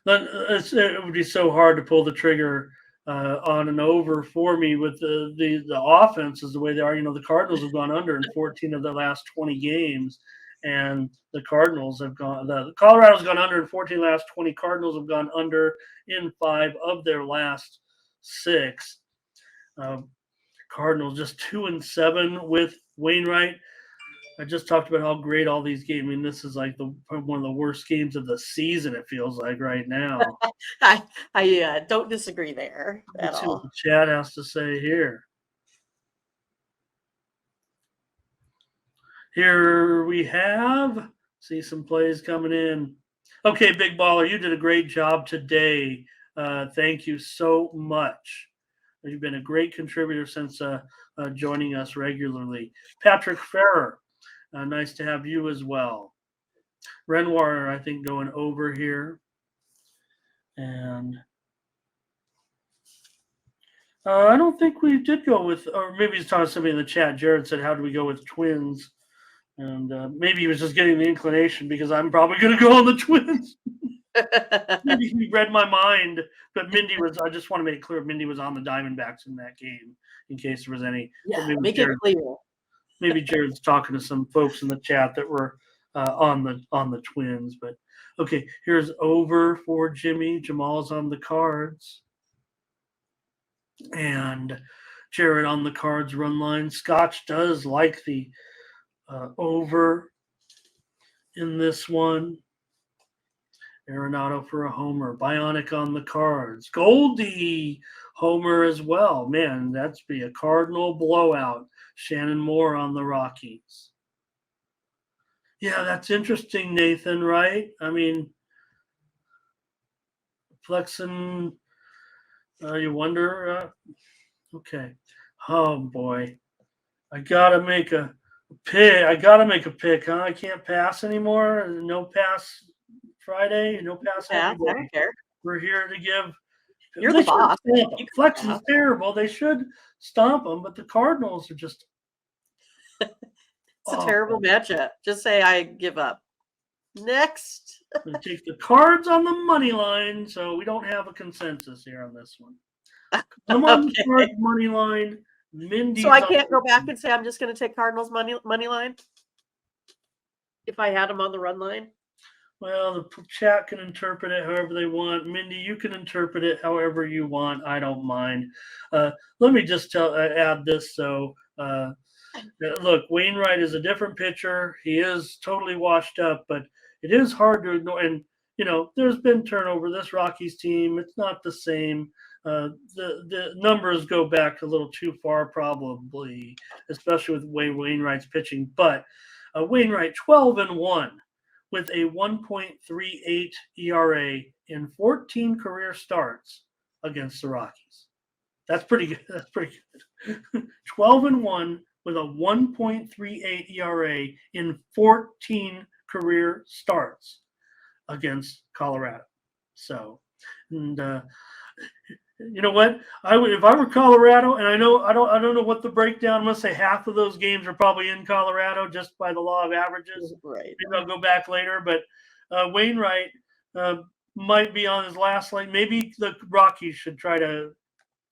it would be so hard to pull the trigger on an over for me with the offenses the way they are. You know, the Cardinals have gone under in 14 of their last 20 games, and the Colorado's gone under in 14 of the last 20. Cardinals have gone under in 5 of their last 6. Cardinals just 2-7 with Wainwright. I just talked about how great all these games. I mean, this is like one of the worst games of the season. It feels like right now. I don't disagree there at Let's see what all. the chat has to say here. Here we have see some plays coming in. Okay, Big Baller, you did a great job today. Thank you so much. You've been a great contributor since joining us regularly. Patrick Ferrer, nice to have you as well. Renoir, I think, going over here. And I don't think we did go with, or maybe he's talking to somebody in the chat. Jared said, how do we go with Twins? And maybe he was just getting the inclination because I'm probably going to go on the Twins. Maybe he read my mind. But Mindy was, I just want to make it clear, Mindy was on the Diamondbacks in that game in case there was any. Yeah, make it clear. Maybe Jared's talking to some folks in the chat that were on the Twins. But okay, here's over for Jimmy. Jamal's on the Cards. And Jared on the Cards run line. Scotch does like the over in this one. Arenado for a homer. Bionic on the Cards. Goldie homer as well. Man, that's be a Cardinal blowout. Shannon Moore on the Rockies. Yeah, that's interesting, Nathan, right? I mean, Flexen, you wonder. Okay. Oh, boy. I got to make a pick, huh? I can't pass anymore. No pass Friday. No pass Yeah, I every day. don't care. We're here to give. You're the boss. Flexen's terrible. They should stomp them, but the Cardinals are just. It's a terrible matchup. Just say I give up. Next. We take the Cards on the money line, so we don't have a consensus here on this one. Come on, the Cards money line. Mindy. So I can't go back and say I'm just going to take Cardinals money line if I had them on the run line. Well, the chat can interpret it however they want. Mindy, you can interpret it however you want. I don't mind. Let me just add this. So, look, Wainwright is a different pitcher. He is totally washed up, but it is hard to ignore. And, you know, there's been turnover. This Rockies team, it's not the same. The numbers go back a little too far, probably, especially with Wainwright's pitching. But Wainwright, 12-1. With a 1.38 ERA in 14 career starts against the Rockies. That's pretty good. 12-1 with a 1.38 ERA in 14 career starts against Colorado. So, and you know what? I would, if I were Colorado, and I don't know what the breakdown. I'm gonna say half of those games are probably in Colorado just by the law of averages. Right. Maybe I'll go back later, but Wainwright might be on his last leg. Maybe the Rockies should try to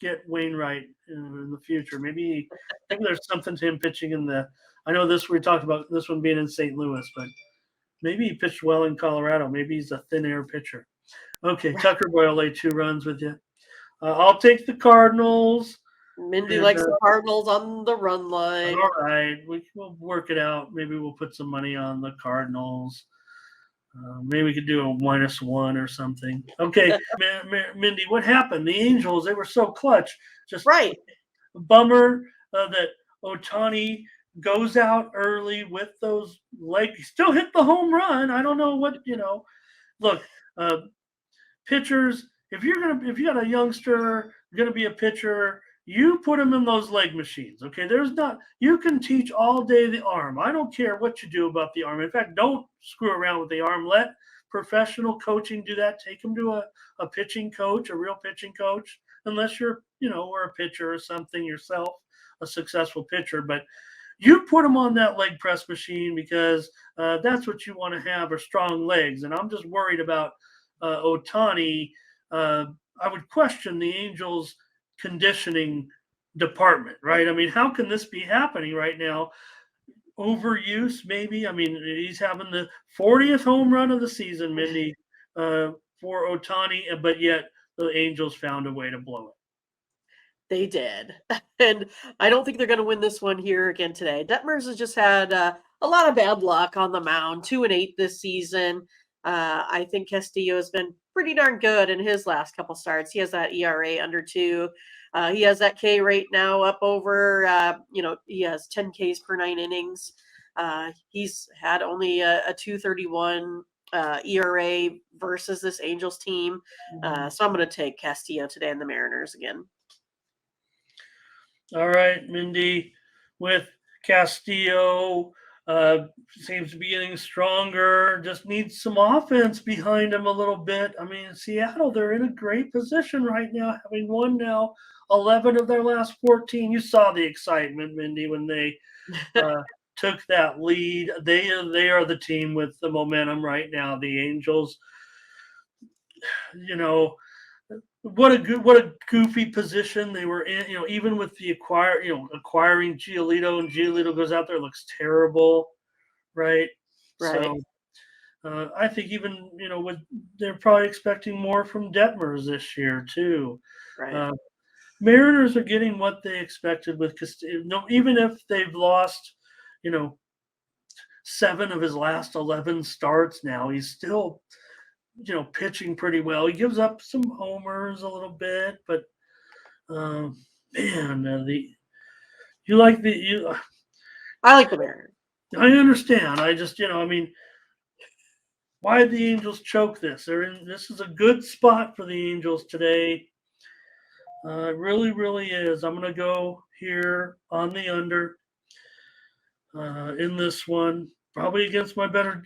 get Wainwright in the future. Maybe there's something to him pitching in the. I know this we talked about this one being in St. Louis, but maybe he pitched well in Colorado. Maybe he's a thin air pitcher. Okay, Tucker Boyle lay 2 runs with you. I'll take the Cardinals. Mindy likes the Cardinals on the run line. All right, we'll work it out. Maybe we'll put some money on the Cardinals. Maybe we could do a -1 or something. Okay, Mindy, what happened? The Angels, they were so clutch. Just right. Bummer that Ohtani goes out early with those legs. He still hit the home run. I don't know what, Look, pitchers, if you got a youngster going to be a pitcher, you put him in those leg machines. Okay, you can teach all day the arm. I don't care what you do about the arm. In fact, don't screw around with the arm. Let professional coaching do that. Take him to a pitching coach, a real pitching coach, unless you're, or a pitcher or something yourself, a successful pitcher. But you put him on that leg press machine because that's what you want to have, are strong legs. And I'm just worried about Ohtani. I would question the Angels' conditioning department, right? I mean, how can this be happening right now? Overuse, maybe. I mean, he's having the 40th home run of the season, Mindy, for Ohtani, but yet the Angels found a way to blow it. They did. And I don't think they're going to win this one here again today. Detmers has just had a lot of bad luck on the mound, 2-8 this season. I think Castillo has been pretty darn good in his last couple starts. He has that ERA under 2. He has that K rate now up over, he has 10 Ks per 9 innings. He's had only a 2.31 ERA versus this Angels team. So I'm going to take Castillo today in the Mariners again. All right, Mindy, with Castillo, seems to be getting stronger, just needs some offense behind him a little bit. I mean, Seattle, they're in a great position right now, having won now 11 of their last 14. You saw the excitement, Mindy, when they took that lead. They are the team with the momentum right now. The Angels, what a goofy position they were in. Even with the acquiring Giolito, and Giolito goes out there, looks terrible, right? So I think even they're probably expecting more from Detmers this year too. Right. Mariners are getting what they expected with Castillo. Even if they've lost, 7 of his last 11 starts now, he's still pitching pretty well. He gives up some homers a little bit, but I like the Mariners. I understand. I just why did the Angels choke this? This is a good spot for the Angels today. It really, really is. I'm going to go here on the under in this one, probably against my better.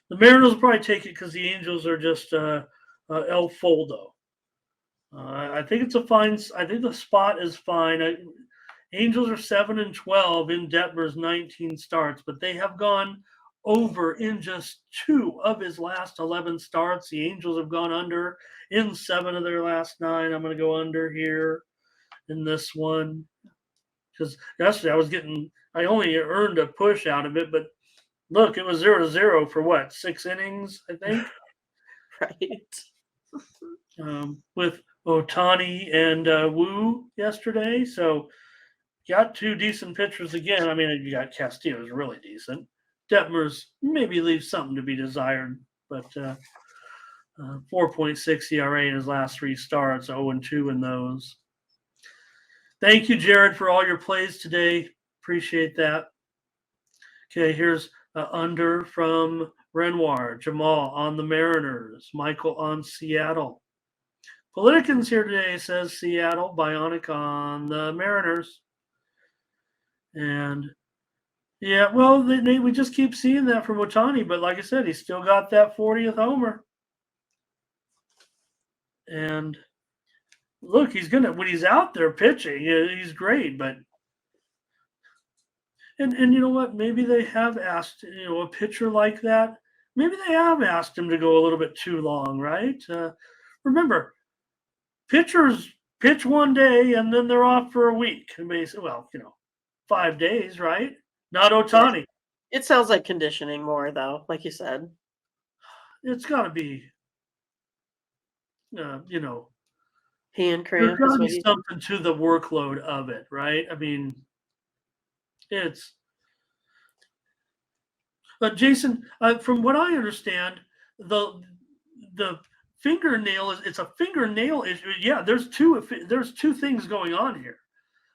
The Mariners will probably take it because the Angels are just El Foldo. I think it's a fine. I think the spot is fine. Angels are 7-12 in Detmer's 19 starts, but they have gone over in just 2 of his last 11 starts. The Angels have gone under in 7 of their last 9. I'm going to go under here in this one because yesterday I only earned a push out of it, but look, it was 0-0 for what, 6 innings, I think? Right. With Ohtani and Wu yesterday. So got 2 decent pitchers again. I mean, you got Castillo's really decent. Detmers maybe leaves something to be desired, but 4.6 ERA in his last 3 starts, 0-2 in those. Thank you, Jared, for all your plays today. Appreciate that. Okay, here's under from Renoir. Jamal on the Mariners. Michael on Seattle. Politicans here today says Seattle. Bionic on the Mariners. And yeah, well, we just keep seeing that from Ohtani, but like I said, he's still got that 40th homer. And look, when he's out there pitching, he's great. But and you know what? Maybe they have asked a pitcher like that. Maybe they have asked him to go a little bit too long, right? Remember, pitchers pitch one day and then they're off for a week. And basically, well, 5 days, right? Not Ohtani. It sounds like conditioning more, though, like you said. It's got to be, Hand there's cramp got is to what be something to the workload of it, right? I mean, it's. Jason, from what I understand, the fingernail it's a fingernail issue. Yeah, there's two things going on here.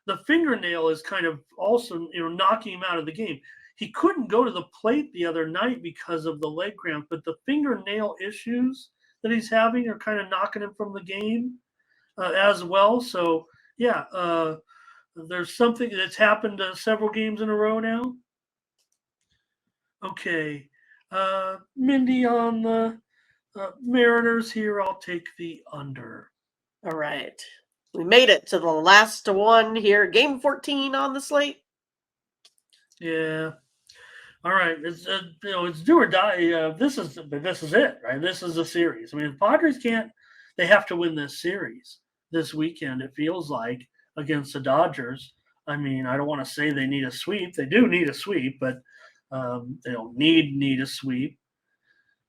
The fingernail is kind of also knocking him out of the game. He couldn't go to the plate the other night because of the leg cramp, but the fingernail issues that he's having are kind of knocking him from the game as well. So yeah, there's something that's happened several games in a row now. Okay, Mindy on the Mariners here. I'll take the under. All right. We made it to the last one here. Game 14 on the slate. Yeah. All right. It's it's do or die. This is it, right? This is a series. I mean, the Padres can't. They have to win this series this weekend. It feels like against the Dodgers. I mean, I don't want to say they need a sweep. They do need a sweep, but they don't need a sweep.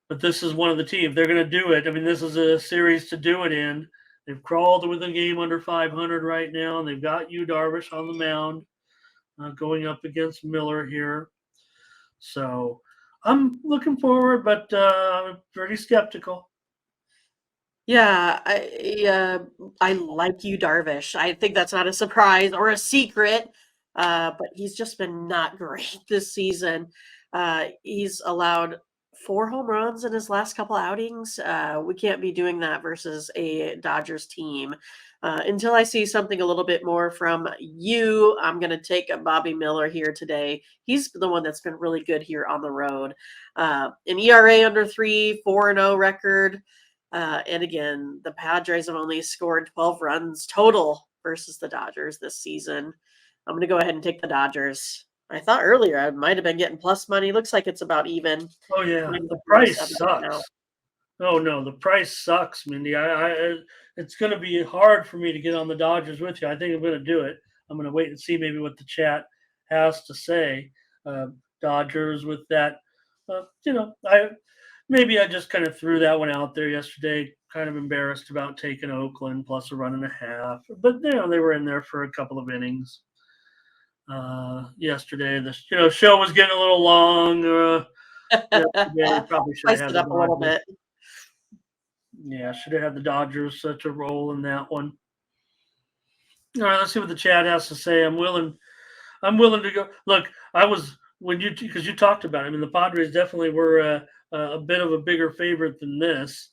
But this is one of the teams. They're going to do it. I mean, this is a series to do it in. They've crawled with a game under 500 right now, and they've got Yu Darvish on the mound going up against Miller here. So I'm looking forward, but pretty skeptical. Yeah, I like Yu Darvish. I think that's not a surprise or a secret, but he's just been not great this season. He's allowed 4 home runs in his last couple outings. We can't be doing that versus a Dodgers team. Until I see something a little bit more from you, I'm going to take a Bobby Miller here today. He's the one that's been really good here on the road. An ERA under 3, 4-0 record. And again, the Padres have only scored 12 runs total versus the Dodgers this season. I'm going to go ahead and take the Dodgers. I thought earlier I might have been getting plus money. Looks like it's about even. Oh yeah, the price sucks. Oh no, the price sucks, Mindy. It's going to be hard for me to get on the Dodgers with you. I think I'm going to do it. I'm going to wait and see maybe what the chat has to say. Dodgers with that, I just kind of threw that one out there yesterday. Kind of embarrassed about taking Oakland plus a run and a half, but they were in there for a couple of innings. Yesterday, the show was getting a little long. Probably should have had it up a little bit. Yeah, should have had the Dodgers to roll in that one. All right, let's see what the chat has to say. I'm willing to go. Look, because you talked about it. I mean, the Padres definitely were a bit of a bigger favorite than this,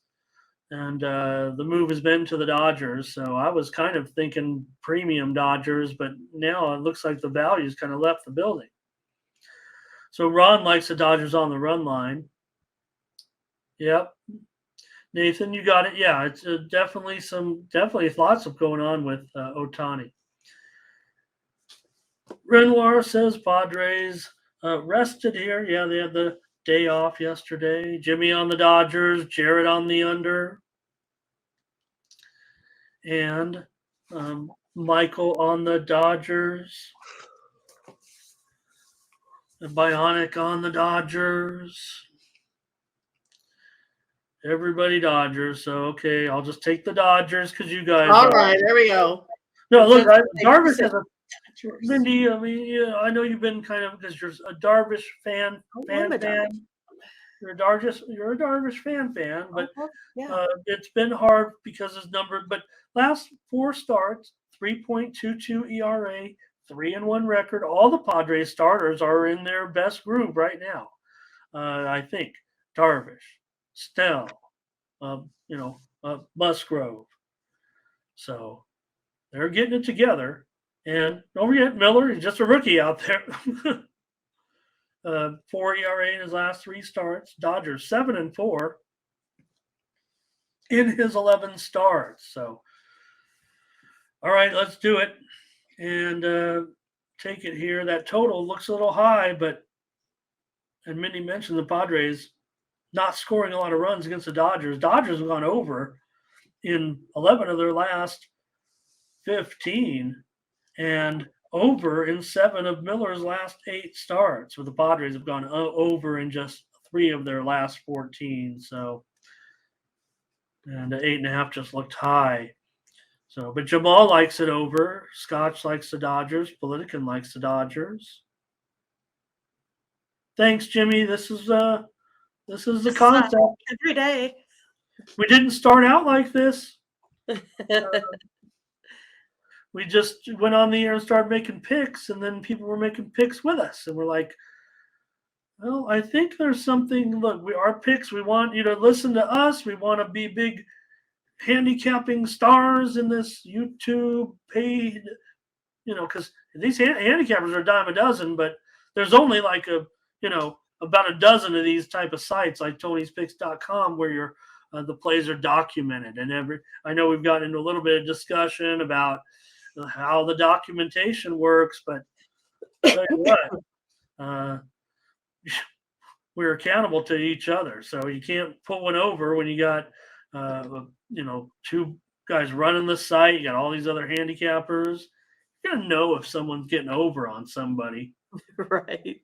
and the move has been to the Dodgers. So I was kind of thinking premium Dodgers, but now it looks like the value's kind of left the building. So Ron likes the Dodgers on the run line. Yep. Nathan, you got it. Yeah, it's definitely lots of going on with Ohtani. Renoir says Padres rested here. Yeah, they had the day off yesterday. Jimmy on the Dodgers, Jared on the under, and Michael on the Dodgers, and Bionic on the Dodgers. Everybody Dodgers. So, okay, I'll just take the Dodgers because you guys All right, there we go. No, look, Darvish has a Mindy. I mean, yeah, I know you've been kind of because you're a Darvish fan. You're a Darvish fan, but it's been hard because his number. But last 4 starts, 3.22 ERA, 3-1 record. All the Padres starters are in their best group right now. I think Darvish, Stell, Musgrove. So they're getting it together. And don't forget Miller, he's just a rookie out there. 4 ERA in his last 3 starts. Dodgers 7-4 in his 11 starts. So, all right, let's do it and take it here. That total looks a little high, but and Mindy mentioned the Padres not scoring a lot of runs against the Dodgers. Dodgers have gone over in 11 of their last 15 and over in 7 of Miller's last 8 starts, where the Padres have gone over in just 3 of their last 14. So, and 8.5 just looked high. So, but Jamal likes it over. Scotch likes the Dodgers. Politican likes the Dodgers. Thanks, Jimmy. This is the concept. Every day. We didn't start out like this. We just went on the air and started making picks, and then people were making picks with us, and we're like, well, I think there's something. Look, our picks. We want you to listen to us. We want to be big handicapping stars in this YouTube paid, because these handicappers are a dime a dozen, but there's only like about a dozen of these type of sites like Tony'sPicks.com where the plays are documented. And I know we've gotten into a little bit of discussion about how the documentation works, but I'll tell you what, we're accountable to each other. So you can't put one over when you got, 2 guys running the site. You got all these other handicappers. You're going to know if someone's getting over on somebody. Right.